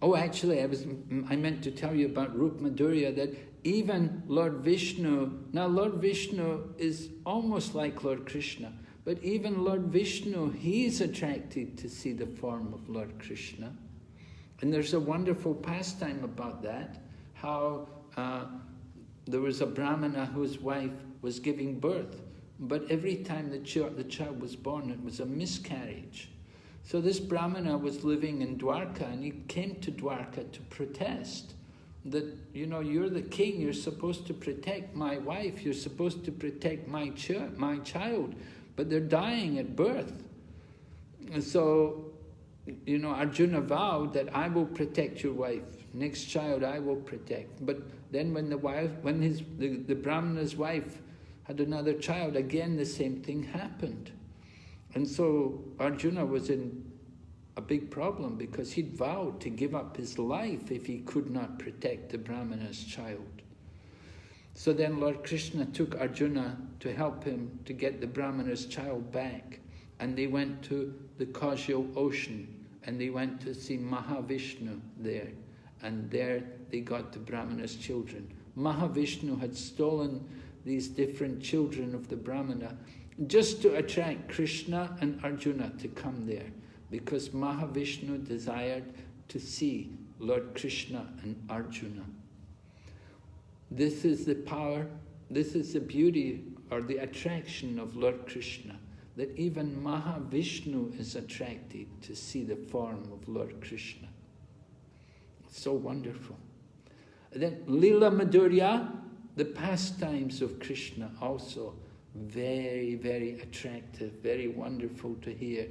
Speaker 2: Oh, actually, I meant to tell you about Rup Madhurya, that even Lord Vishnu, now Lord Vishnu is almost like Lord Krishna, but even Lord Vishnu, he is attracted to see the form of Lord Krishna. And there's a wonderful pastime about that, how there was a Brahmana whose wife was giving birth, but every time the child was born, it was a miscarriage. So this Brahmana was living in Dwarka, and he came to Dwarka to protest that, you know, you're the king, you're supposed to protect my wife, you're supposed to protect my child, but they're dying at birth. And so, you know, Arjuna vowed that I will protect your wife, next child I will protect. But then when the Brahmana's wife had another child, again the same thing happened. And so Arjuna was in a big problem, because he'd vowed to give up his life if he could not protect the Brahmana's child. So then Lord Krishna took Arjuna to help him to get the Brahmana's child back. And they went to the causal ocean, and they went to see Mahavishnu there. And there they got the Brahmana's children. Mahavishnu had stolen these different children of the Brahmana just to attract Krishna and Arjuna to come there, because Mahavishnu desired to see Lord Krishna and Arjuna. This is the power, this is the beauty or the attraction of Lord Krishna, that even Mahavishnu is attracted to see the form of Lord Krishna. It's so wonderful. And then Lila Madhurya, the pastimes of Krishna, also very, very attractive, very wonderful to hear.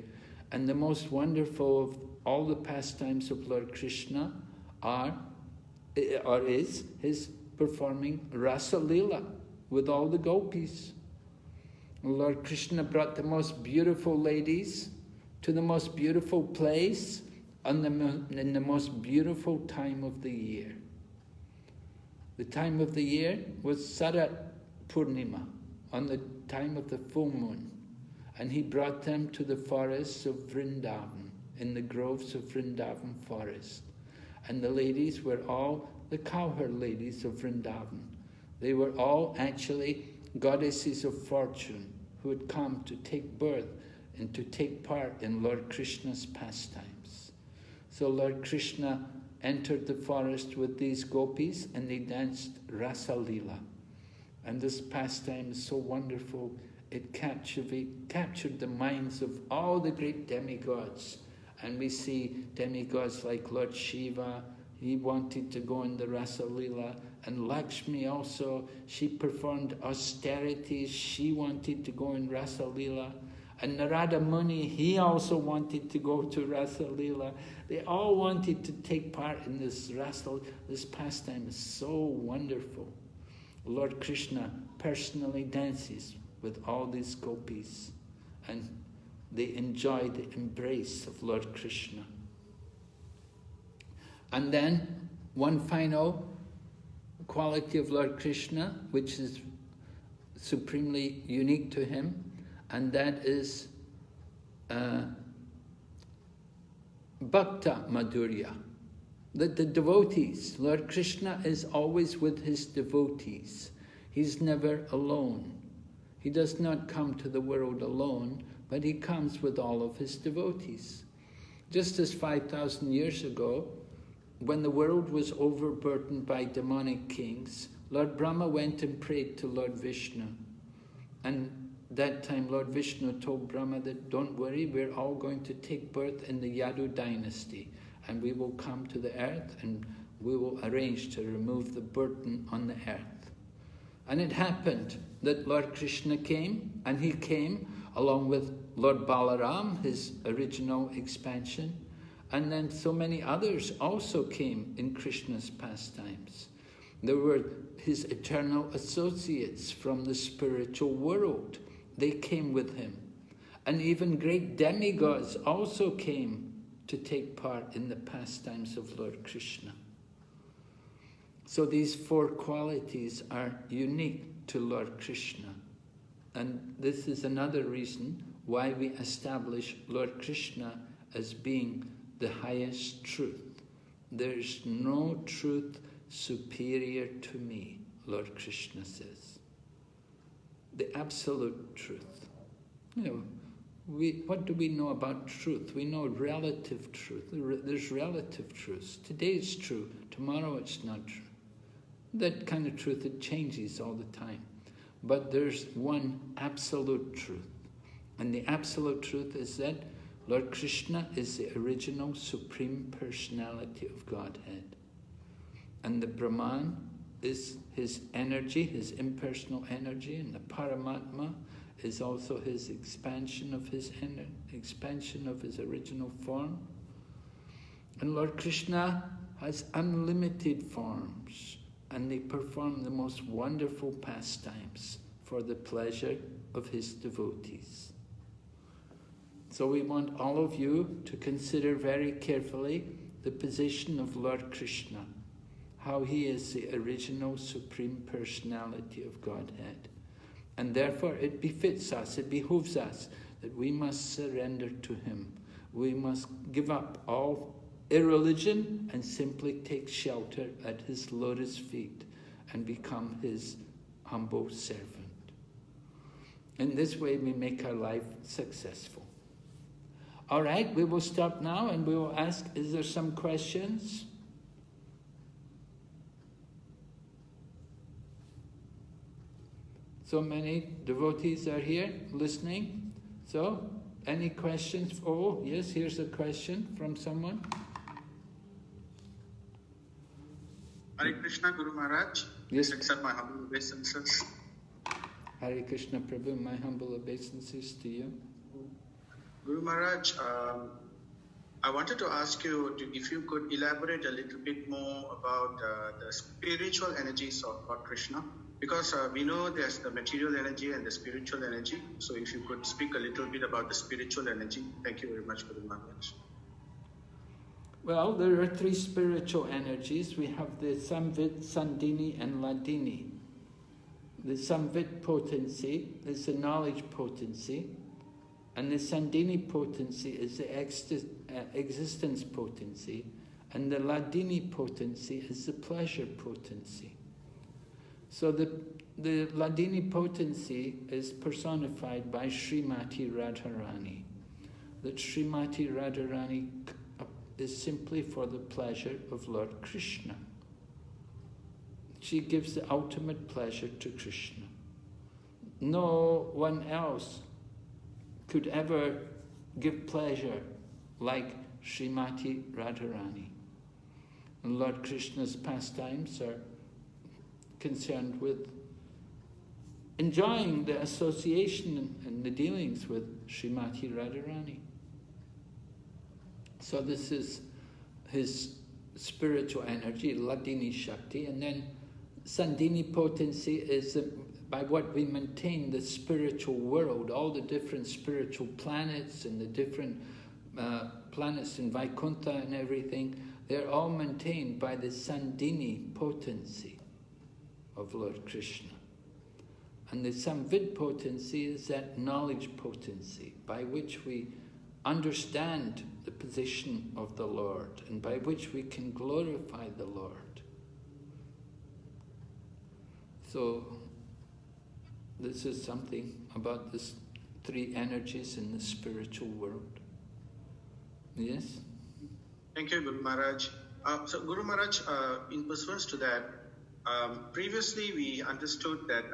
Speaker 2: And the most wonderful of all the pastimes of Lord Krishna is his performing Rasa Lila with all the gopis. Lord Krishna brought the most beautiful ladies to the most beautiful place in the most beautiful time of the year. The time of the year was Sarat Purnima, on the time of the full moon. And he brought them to the forests of Vrindavan, in the groves of Vrindavan forest. And the ladies were all the cowherd ladies of Vrindavan. They were all actually goddesses of fortune who had come to take birth and to take part in Lord Krishna's pastimes. So Lord Krishna entered the forest with these gopis and they danced Rasa Leela. And this pastime is so wonderful, it captured the minds of all the great demigods. And we see demigods like Lord Shiva, he wanted to go in the Rasa Leela. And Lakshmi also, she performed austerities, she wanted to go in Rasa Leela. And Narada Muni, he also wanted to go to Rasa Leela. They all wanted to take part in this Rasa. This pastime is so wonderful. Lord Krishna personally dances with all these gopis, and they enjoy the embrace of Lord Krishna. And then one final quality of Lord Krishna, which is supremely unique to him, and that is Bhakta Madhurya. That the devotees, Lord Krishna is always with his devotees. He's never alone. He does not come to the world alone, but he comes with all of his devotees. Just as 5,000 years ago, when the world was overburdened by demonic kings, Lord Brahma went and prayed to Lord Vishnu. And that time Lord Vishnu told Brahma that, don't worry, we're all going to take birth in the Yadu dynasty, and we will come to the earth and we will arrange to remove the burden on the earth. And it happened that Lord Krishna came, and he came along with Lord Balaram, his original expansion, and then so many others also came in Krishna's pastimes. There were his eternal associates from the spiritual world. They came with him. And even great demigods also came to take part in the pastimes of Lord Krishna. So these four qualities are unique to Lord Krishna. And this is another reason why we establish Lord Krishna as being the highest truth. There's no truth superior to me, Lord Krishna says. The absolute truth. You know, what do we know about truth? We know relative truth. There's relative truths. Today it's true, tomorrow it's not true. That kind of truth, it changes all the time. But there's one absolute truth. And the absolute truth is that Lord Krishna is the original Supreme Personality of Godhead. And the Brahman is his energy, his impersonal energy, and the Paramatma is also his expansion of his original form. And Lord Krishna has unlimited forms, and they perform the most wonderful pastimes for the pleasure of his devotees. So we want all of you to consider very carefully the position of Lord Krishna, how he is the original Supreme Personality of Godhead. And therefore it befits us, it behooves us that we must surrender to him. We must give up all irreligion and simply take shelter at his lotus feet and become his humble servant. In this way we make our life successful. All right, we will stop now and we will ask, is there some questions? So many devotees are here listening. So, any questions? Oh, yes, here's a question from someone.
Speaker 5: Hare Krishna, Guru Maharaj.
Speaker 2: Yes.
Speaker 5: Please accept my humble obeisances.
Speaker 2: Hare Krishna Prabhu, my humble obeisances to you.
Speaker 5: Guru Maharaj, I wanted to ask you if you could elaborate a little bit more about the spiritual energies of Lord Krishna. Because we know there's the material energy and the spiritual energy. So if you could speak a little bit about the spiritual energy. Thank you very much, Guru Maharaj.
Speaker 2: Well, there are three spiritual energies. We have the Samvit, Sandini and Ladini. The Samvit potency is the knowledge potency, and the Sandini potency is the existence potency, and the Hladini potency is the pleasure potency. So the Hladini potency is personified by Srimati Radharani. That Srimati Radharani is simply for the pleasure of Lord Krishna. She gives the ultimate pleasure to Krishna. No one else could ever give pleasure like Srimati Radharani. And Lord Krishna's pastimes are concerned with enjoying the association and the dealings with Srimati Radharani. So this is his spiritual energy, Hladini Shakti, and then Sandini potency is by what we maintain the spiritual world, all the different spiritual planets and the different planets in Vaikuntha and everything, they're all maintained by the Sandini potency of Lord Krishna. And the Samvid potency is that knowledge potency by which we understand the position of the Lord and by which we can glorify the Lord. So this is something about these three energies in the spiritual world. Yes?
Speaker 5: Thank you, Guru Maharaj. So Guru Maharaj, in pursuance to that, previously we understood that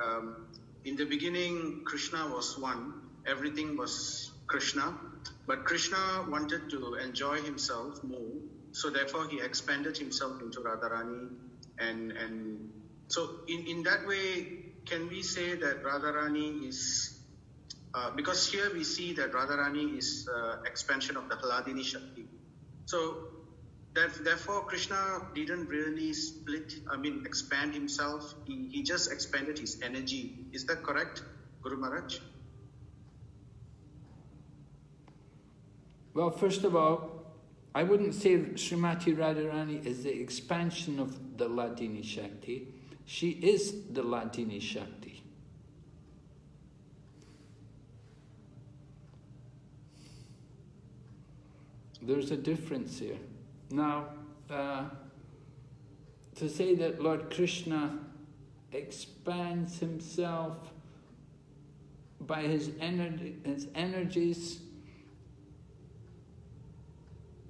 Speaker 5: in the beginning Krishna was one, everything was Krishna, but Krishna wanted to enjoy himself more, so therefore he expanded himself into Radharani, and so in that way, can we say that Radharani is, because here we see that Radharani is expansion of the Hladini Shakti. So therefore Krishna didn't really expand himself. He just expanded his energy. Is that correct, Guru Maharaj?
Speaker 2: Well, first of all, I wouldn't say Srimati Radharani is the expansion of the Hladini Shakti. She is the Hladini Shakti. There's a difference here. Now, to say that Lord Krishna expands himself by his energies,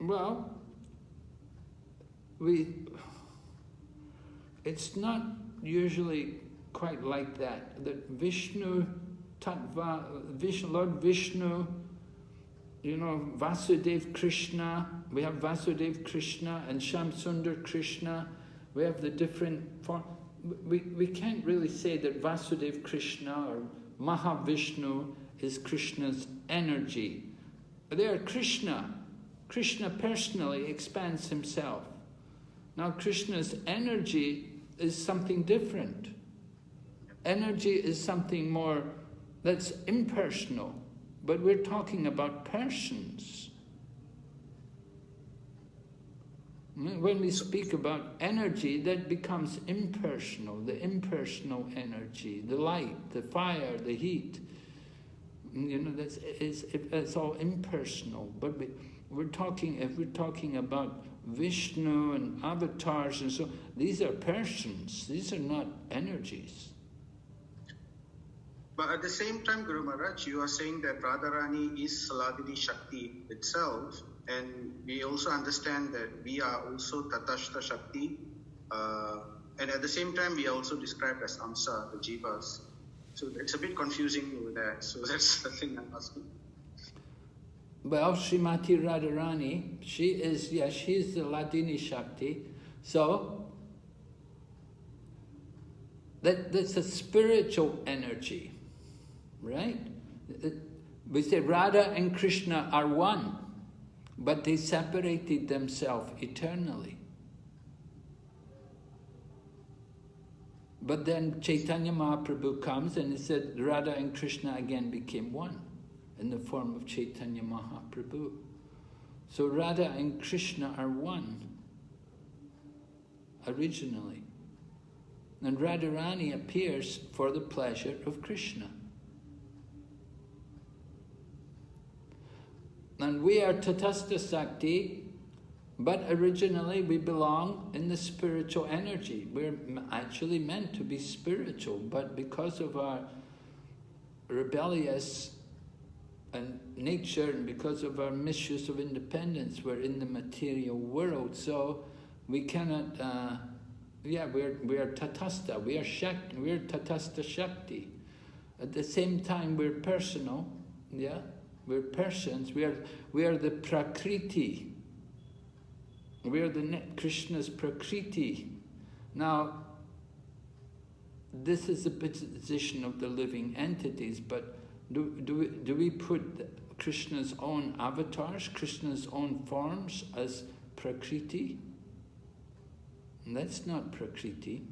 Speaker 2: well, it's not usually quite like that. That Vishnu Tattva, Lord Vishnu, you know, Vasudev Krishna, we have Vasudev Krishna and Shamsundar Krishna, we have the different forms. We can't really say that Vasudev Krishna or Mahavishnu is Krishna's energy. They are Krishna. Krishna personally expands himself. Now Krishna's energy is something different. Energy is something more that's impersonal, but we're talking about persons. When we speak about energy, that becomes impersonal, the impersonal energy, the light, the fire, the heat. You know, it's all impersonal. But if we're talking about Vishnu and avatars and so, these are persons, these are not energies.
Speaker 5: But at the same time, Guru Maharaj, you are saying that Radharani is Hladini Shakti itself, and we also understand that we are also Tatashta Shakti, and at the same time we are also described as Amsa, the Jivas. So it's a bit confusing over there, so that's the thing I'm asking.
Speaker 2: Well, Srimati Radharani, she is the Hladini Shakti, so that's a spiritual energy, right? We say Radha and Krishna are one, but they separated themselves eternally. But then Chaitanya Mahaprabhu comes and he said Radha and Krishna again became one in the form of Chaitanya Mahaprabhu. So Radha and Krishna are one originally. And Radharani appears for the pleasure of Krishna. And we are Tatastha Sakti, But originally we belong in the spiritual energy. We're actually meant to be spiritual, but because of our rebellious nature and because of our misuse of independence, we're in the material world. So we cannot, we are tatastha, we are tatastha Shakti. At the same time, we're personal, we're persons, we are the Prakriti. We are the Krishna's Prakriti. Now, this is the position of the living entities, but do we put Krishna's own avatars, Krishna's own forms as Prakriti? That's not Prakriti.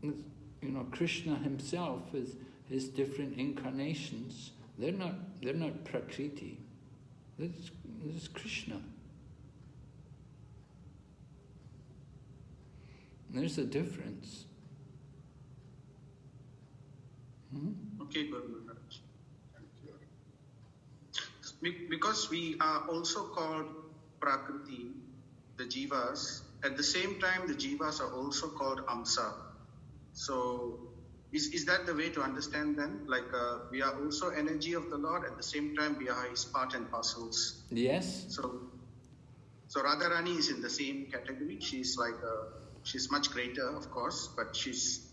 Speaker 2: You know, Krishna himself is his different incarnations. They're not Prakriti. This is Krishna. There's a difference.
Speaker 5: Okay, Guru Maharaj. Thank you. Because we are also called Prakriti, the Jivas. At the same time, the Jivas are also called Amsa. So, is that the way to understand then? Like, we are also energy of the Lord, at the same time we are his part and parcels.
Speaker 2: Yes.
Speaker 5: So Radharani is in the same category. She's like, she's much greater, of course, but she's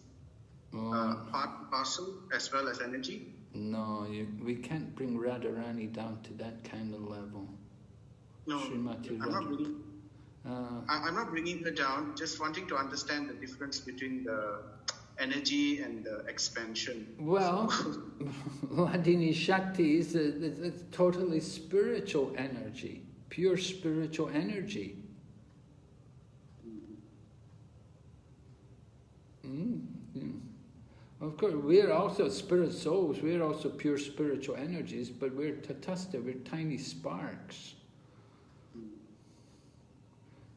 Speaker 5: part and parcel as well as energy.
Speaker 2: No, we can't bring Radharani down to that kind of level.
Speaker 5: No, I'm not bringing her down, just wanting to understand the difference between the energy and the expansion.
Speaker 2: Well, Hladini Shakti is a totally spiritual energy, pure spiritual energy. Of course, we're also spirit souls, we're also pure spiritual energies, but we're tatastha, we're tiny sparks.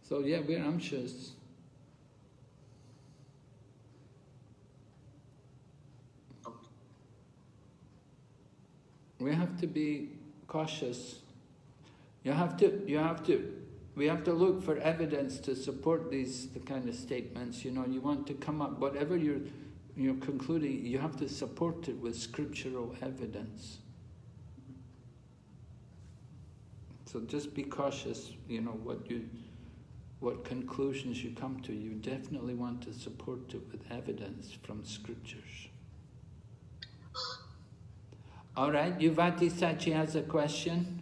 Speaker 2: So yeah, we're amshas. We have to be cautious. We have to look for evidence to support the kind of statements. You know, you want to come up, whatever you're concluding, you have to support it with scriptural evidence. So just be cautious, you know, what conclusions you come to. You definitely want to support it with evidence from scriptures. All right, Yuvati Sachi has a question.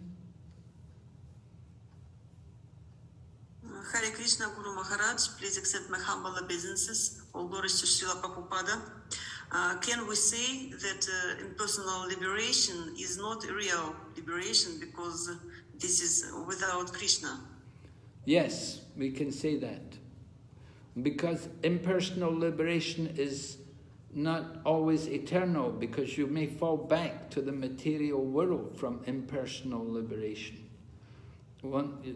Speaker 6: Hare Krishna, Guru Maharaj, please accept my humble obeisances. All glories to Srila Prabhupada. Can we say that impersonal liberation is not a real liberation because this is without Krishna?
Speaker 2: Yes, we can say that. Because impersonal liberation is not always eternal, because you may fall back to the material world from impersonal liberation.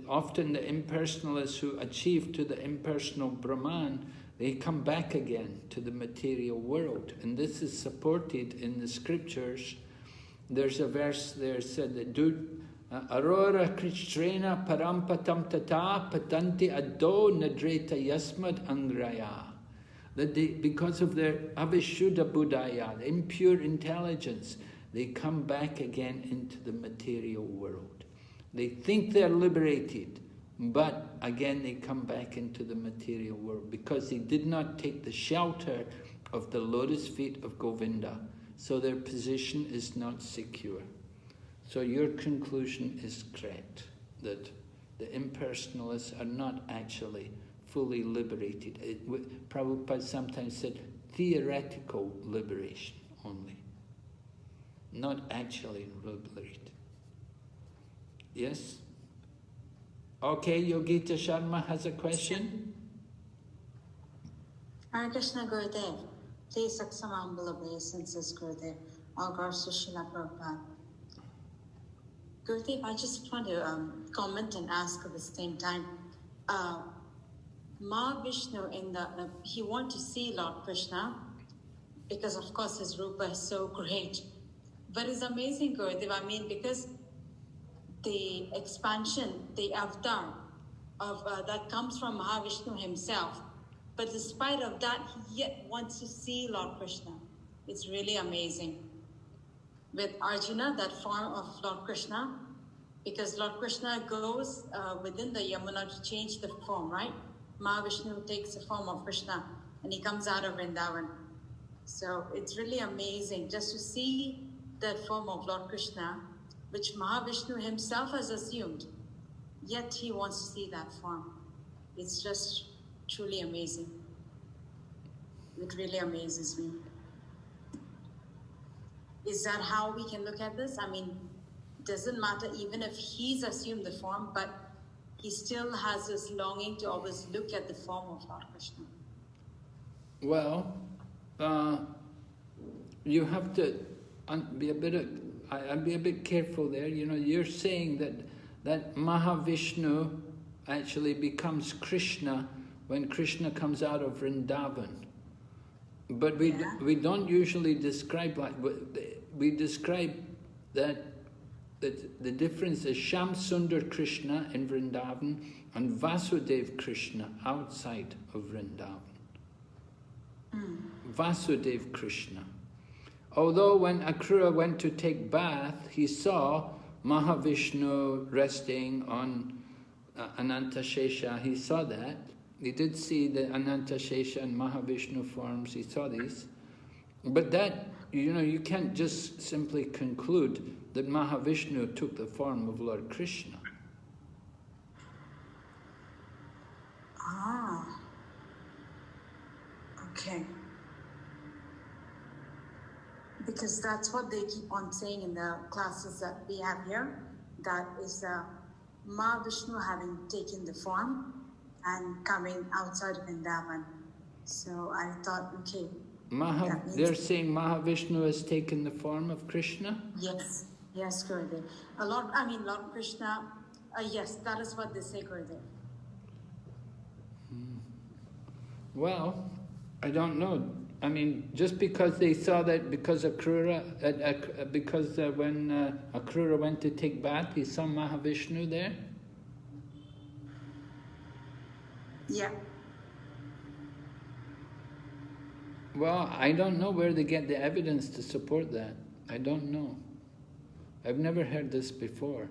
Speaker 2: Often the impersonalists who achieve to the impersonal Brahman, they come back again to the material world. And this is supported in the scriptures. There's a verse there said that Arora Krishrena Parampatam Tata Patanti Addo Nadreta Yasmad Angraya. That because of their Avishuddha Buddhaya, the impure intelligence, they come back again into the material world. They think they're liberated, but again they come back into the material world because they did not take the shelter of the lotus feet of Govinda. So their position is not secure. So your conclusion is correct, that the impersonalists are not actually fully liberated. Prabhupada sometimes said theoretical liberation only, not actually liberated. Yes? Okay, Yogita Sharma has a question.
Speaker 7: Hare Krishna Gurudev, please accept some humble obeisances, Gurudev. All glories to Srila Prabhupada. Gurudev, I just want to comment and ask at the same time. Mahavishnu, he wanted to see Lord Krishna because, of course, his rupa is so great. But it's amazing, Gurudev, because the expansion, the avatar of that comes from Mahavishnu himself. But despite of that, he yet wants to see Lord Krishna. It's really amazing. With Arjuna, that form of Lord Krishna, because Lord Krishna goes within the Yamuna to change the form, right? Mahavishnu takes the form of Krishna and he comes out of Vrindavan. So it's really amazing just to see that form of Lord Krishna, which Mahavishnu himself has assumed, yet he wants to see that form. It's just truly amazing. It really amazes me. Is that how we can look at this? I mean, doesn't matter even if he's assumed the form, but he still has this longing to always look at the form of Lord Krishna.
Speaker 2: Well, you have to be a bit. I'd be a bit careful there. You know, you're saying that Mahavishnu actually becomes Krishna when Krishna comes out of Vrindavan. But we don't usually describe like we describe that the difference is Sham Sundar Krishna in Vrindavan and Vasudev Krishna outside of Vrindavan. Vasudev Krishna. Although when Akrura went to take bath, he saw Mahavishnu resting on Anantashesha. He saw that. He did see the Anantashesha and Mahavishnu forms. He saw these. But that, you know, you can't just simply conclude that Mahavishnu took the form of Lord Krishna.
Speaker 7: Ah. Okay. Because that's what they keep on saying in the classes that we have here. That is Mahavishnu having taken the form and coming outside Vrindavan. So I thought, okay.
Speaker 2: They're saying Mahavishnu has taken the form of Krishna?
Speaker 7: Yes, Gurudev. Lord Krishna, yes, that is what they say, Gurudev.
Speaker 2: Well, I don't know. I mean, just because they saw that because Akrura, when Akrura went to take bath, he saw Mahavishnu there?
Speaker 7: Yeah.
Speaker 2: Well, I don't know where they get the evidence to support that. I don't know. I've never heard this before.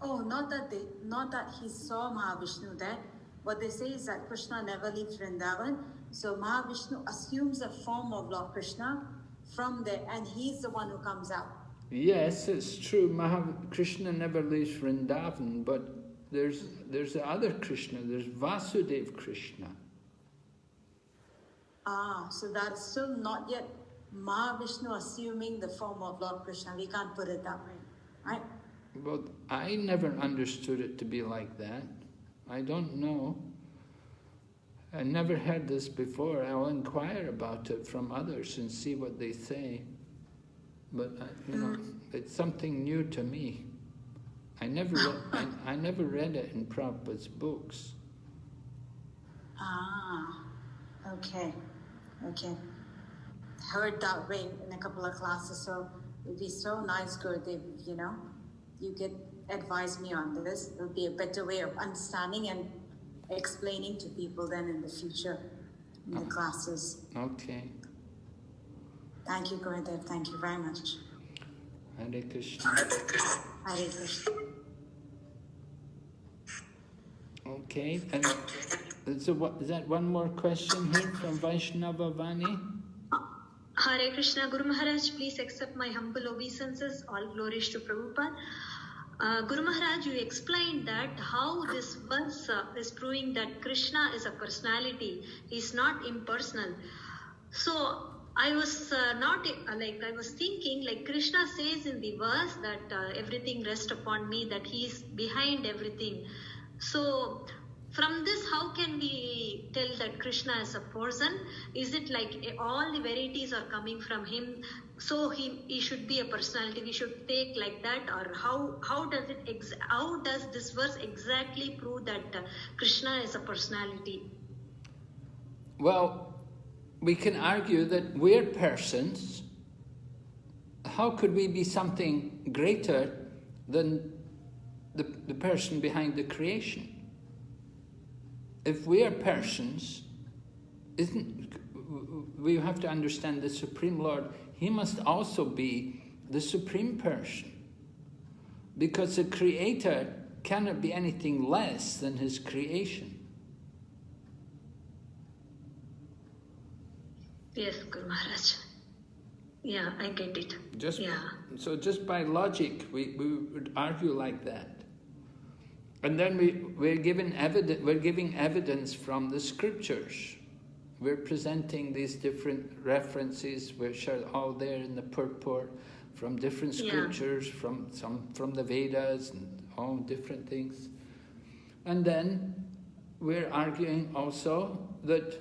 Speaker 7: Oh, not that he saw Mahavishnu there. What they say is that Krishna never leaves Vrindavan. So Mahavishnu assumes the form of Lord Krishna from there, and he's the one who comes out.
Speaker 2: Yes, it's true. Krishna never leaves Vrindavan, but there's the other Krishna. There's Vasudev Krishna.
Speaker 7: Ah, so that's still not yet Mahavishnu assuming the form of Lord Krishna. We can't put it that way, right?
Speaker 2: Well, I never understood it to be like that. I don't know. I never heard this before. I'll inquire about it from others and see what they say. But you know, it's something new to me. I never read it in Prabhupada's books.
Speaker 7: Ah, okay. Heard that way in a couple of classes, so it'd be so nice, Gurudev, you know, you could advise me on this. It would be a better way of understanding and explaining to people then in the future in the classes.
Speaker 2: Okay.
Speaker 7: Thank you, Gurudev. Thank you very much.
Speaker 2: Hare Krishna.
Speaker 7: Hare Krishna.
Speaker 2: Okay, and so what, is that one more question here from Vaishnava Vani?
Speaker 8: Hare Krishna. Guru Maharaj, please accept my humble obeisances. All glories to Prabhupada. Guru Maharaj, you explained that how this verse is proving that Krishna is a personality. He is not impersonal. So I was I was thinking, like Krishna says in the verse that everything rests upon me, that he is behind everything. So from this, how can we tell that Krishna is a person? Is it like all the varieties are coming from him? So he should be a personality. We should take like that, or how does this verse exactly prove that Krishna is a personality?
Speaker 2: Well, we can argue that we're persons, how could we be something greater than the person behind the creation? If we are persons, we have to understand the Supreme Lord, He must also be the Supreme Person. Because the Creator cannot be anything less than His creation.
Speaker 8: Yes, Guru Maharaj. Yeah, I get it.
Speaker 2: So just by logic, we would argue like that. And then we're giving evidence from the scriptures. We're presenting these different references which are all there in the purport from different scriptures, from the Vedas and all different things. And then we're arguing also that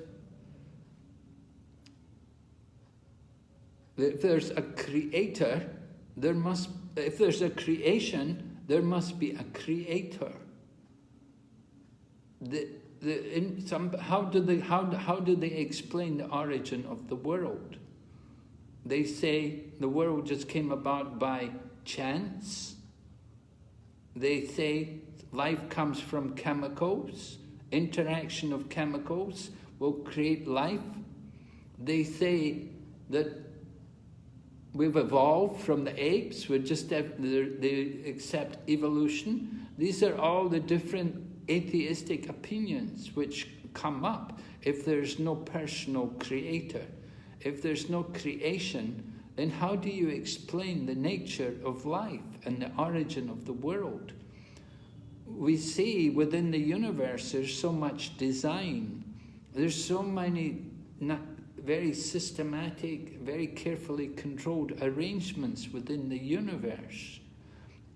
Speaker 2: if there's a creator, if there's a creation, there must be a creator. How do they explain the origin of the world? They say the world just came about by chance. They say life comes from chemicals. Interaction of chemicals will create life. They say that we've evolved from the apes. They accept evolution. These are all the different atheistic opinions which come up if there's no personal creator. If there's no creation, then how do you explain the nature of life and the origin of the world? We see within the universe there's so much design. There's so many very systematic, very carefully controlled arrangements within the universe.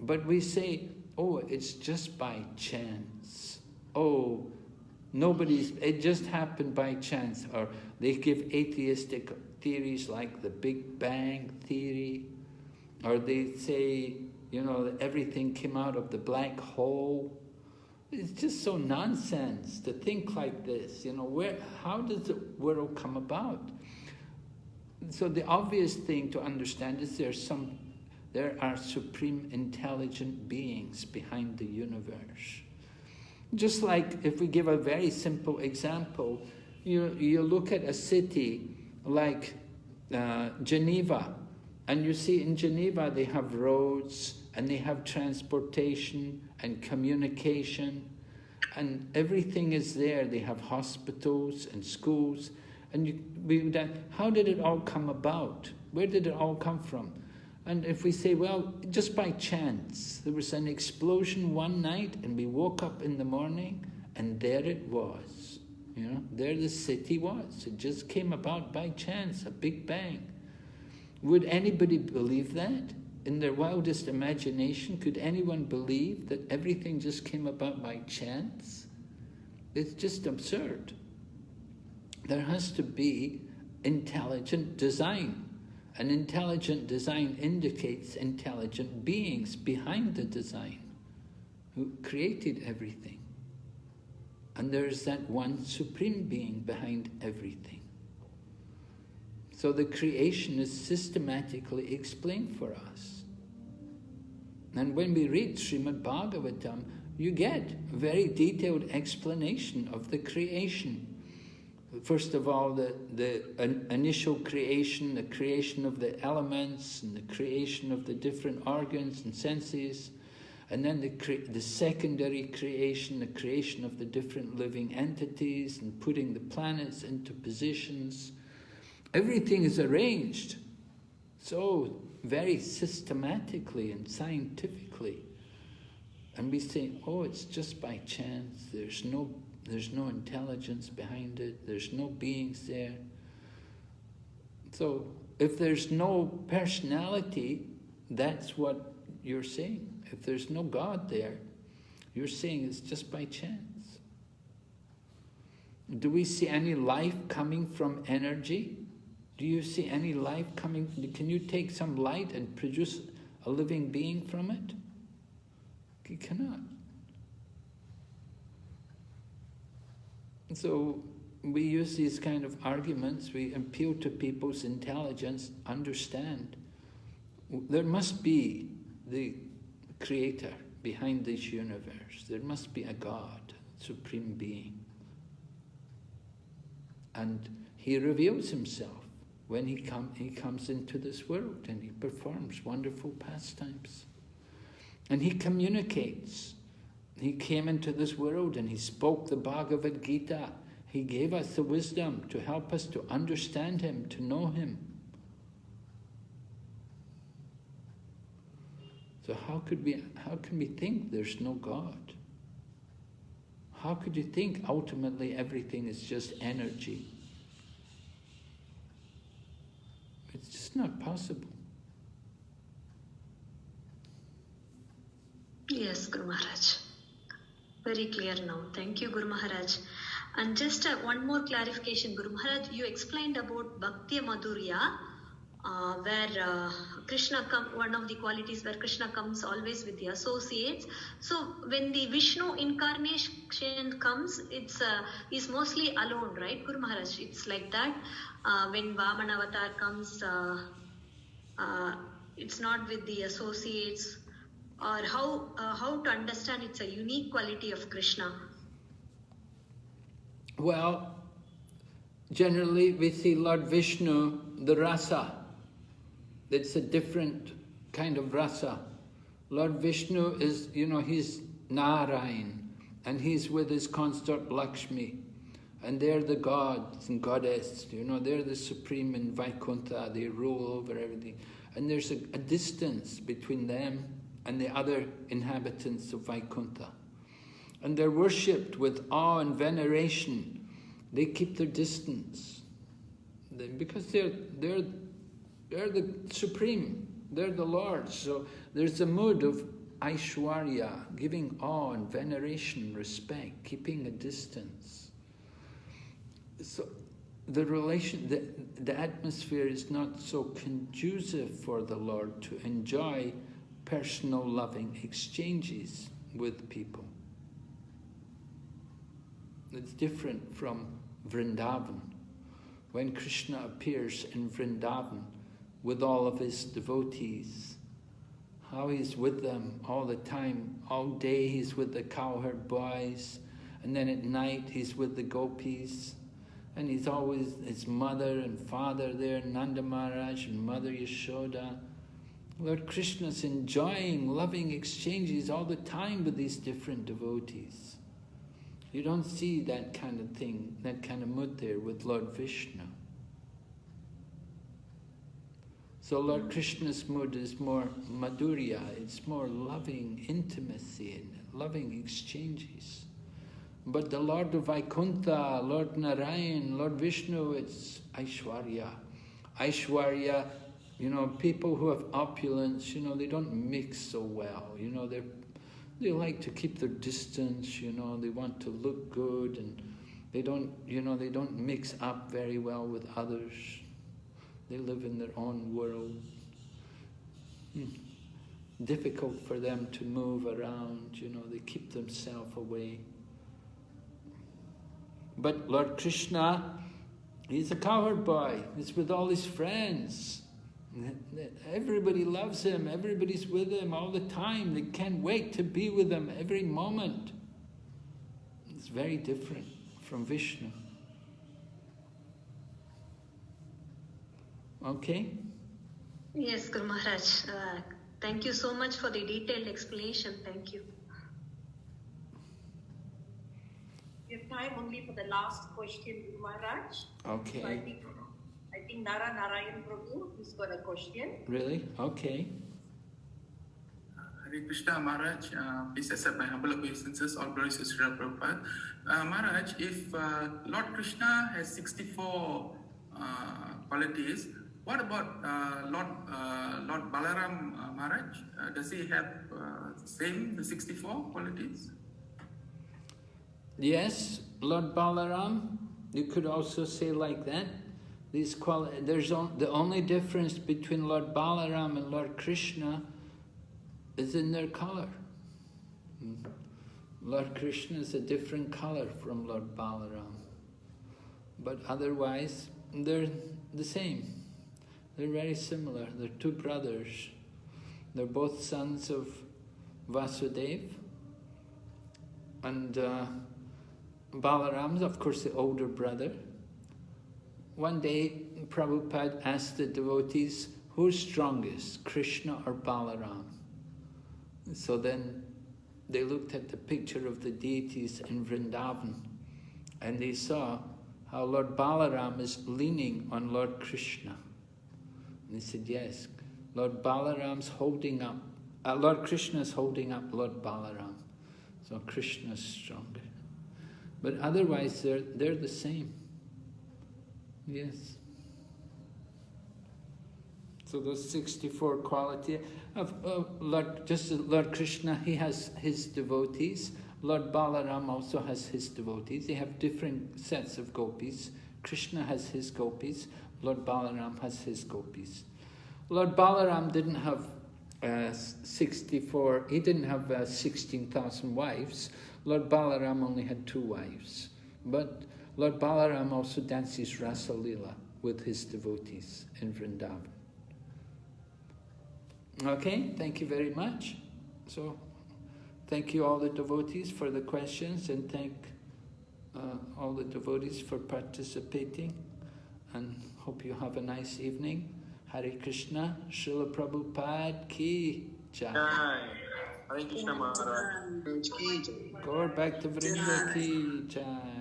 Speaker 2: But we say, oh, it's just by chance. Oh, it just happened by chance. Or they give atheistic theories like the Big Bang theory. Or they say, that everything came out of the black hole. It's just so nonsense to think like this. How does the world come about? So the obvious thing to understand is there are supreme intelligent beings behind the universe. Just like if we give a very simple example, you look at a city like Geneva, and you see in Geneva they have roads and they have transportation and communication and everything is there. They have hospitals and schools. And how did it all come about? Where did it all come from? And if we say, well, just by chance, there was an explosion one night and we woke up in the morning and there it was. There the city was. It just came about by chance, a big bang. Would anybody believe that? In their wildest imagination, could anyone believe that everything just came about by chance? It's just absurd. There has to be intelligent design. And intelligent design indicates intelligent beings behind the design who created everything. And there's that one supreme being behind everything. So the creation is systematically explained for us. And when we read Srimad Bhagavatam, you get a very detailed explanation of the creation. First of all, the initial creation, the creation of the elements, and the creation of the different organs and senses, and then the secondary creation, the creation of the different living entities, and putting the planets into positions. Everything is arranged so very systematically and scientifically. And we say, oh, it's just by chance, there's no intelligence behind it, there's no beings there. So if there's no personality, that's what you're saying. If there's no God there, you're saying it's just by chance. Do we see any life coming from energy? Do you see any life coming? Can you take some light and produce a living being from it? You cannot. So we use these kind of arguments, we appeal to people's intelligence, understand there must be the creator behind this universe. There must be a God, supreme being. And he reveals himself when he comes into this world, and he performs wonderful pastimes. And he communicates. He came into this world and he spoke the Bhagavad Gita. He gave us the wisdom to help us to understand him, to know him. So how can we think there's no God? How could you think ultimately everything is just energy? It's just not possible.
Speaker 8: Yes, Guru Maharaj. Very clear now. Thank you, Guru Maharaj. And just one more clarification, Guru Maharaj. You explained about Bhakti Madhurya, where Krishna one of the qualities where Krishna comes always with the associates. So when the Vishnu incarnation comes, is mostly alone, right, Guru Maharaj? It's like that. When Vamana avatar comes, it's not with the associates. Or how to understand it's a unique quality of Krishna?
Speaker 2: Well, generally we see Lord Vishnu, the rasa. It's a different kind of rasa. Lord Vishnu is, he's Narayan, and he's with his consort Lakshmi. And they're the gods and goddess, they're the supreme in Vaikuntha, they rule over everything. And there's a distance between them and the other inhabitants of Vaikuntha. And they're worshipped with awe and veneration. They keep their distance. Because they're the supreme, they're the Lord. So there's a mood of Aishwarya, giving awe and veneration, respect, keeping a distance. So the atmosphere is not so conducive for the Lord to enjoy personal loving exchanges with people. It's different from Vrindavan. When Krishna appears in Vrindavan with all of his devotees, how he's with them all the time. All day he's with the cowherd boys, and then at night he's with the gopis. And he's always his mother and father there, Nanda Maharaj and Mother Yashoda. Lord Krishna's enjoying loving exchanges all the time with these different devotees. You don't see that kind of thing, that kind of mood there with Lord Vishnu. So Lord Krishna's mood is more madhurya, it's more loving intimacy and loving exchanges. But the Lord of Vaikuntha, Lord Narayan, Lord Vishnu, it's Aishwarya. Aishwarya, people who have opulence, they don't mix so well. They like to keep their distance, they want to look good, and they don't mix up very well with others. They live in their own world. Difficult for them to move around, they keep themselves away. But Lord Krishna, he's a cowherd boy. He's with all his friends. Everybody loves him. Everybody's with him all the time. They can't wait to be with him every moment. It's very different from Vishnu. Okay?
Speaker 8: Yes, Guru Maharaj. Thank you so much for the detailed explanation. Thank you.
Speaker 3: We have time only for the last question, Guru Maharaj.
Speaker 2: Okay.
Speaker 3: So I think Narayan Prabhu has got a question.
Speaker 2: Really? Okay.
Speaker 9: Hare Krishna, Maharaj. Please accept my humble obeisances. All glories to Srila Prabhupada. Maharaj, if Lord Krishna has 64 qualities, what about Lord Balaram Maharaj? Does he have the 64 qualities?
Speaker 2: Yes, Lord Balaram, you could also say like that. There's the only difference between Lord Balaram and Lord Krishna is in their color. Lord Krishna is a different color from Lord Balaram. But otherwise, they're the same. They're very similar. They're two brothers. They're both sons of Vasudeva. And Balaram's, of course, the older brother. One day, Prabhupada asked the devotees, who's strongest, Krishna or Balaram? So then they looked at the picture of the deities in Vrindavan, and they saw how Lord Balaram is leaning on Lord Krishna. And they said, yes, Lord Balaram's holding up, Lord Krishna's holding up Lord Balaram. So Krishna's stronger. But otherwise, they're the same. Yes. So those 64 qualities of Lord Krishna, he has his devotees. Lord Balaram also has his devotees. They have different sets of gopis. Krishna has his gopis. Lord Balaram has his gopis. Lord Balaram didn't have 64. He didn't have 16,000 wives. Lord Balaram only had 2 wives. But Lord Balaram also dances Rasa Leela with his devotees in Vrindavan. Okay, thank you very much. So, thank you all the devotees for the questions, and thank all the devotees for participating, and hope you have a nice evening. Hare Krishna, Srila Prabhupada ki jai.
Speaker 1: Hare Krishna Maharaj.
Speaker 2: Gaur Bhakti Vrinda ki jai.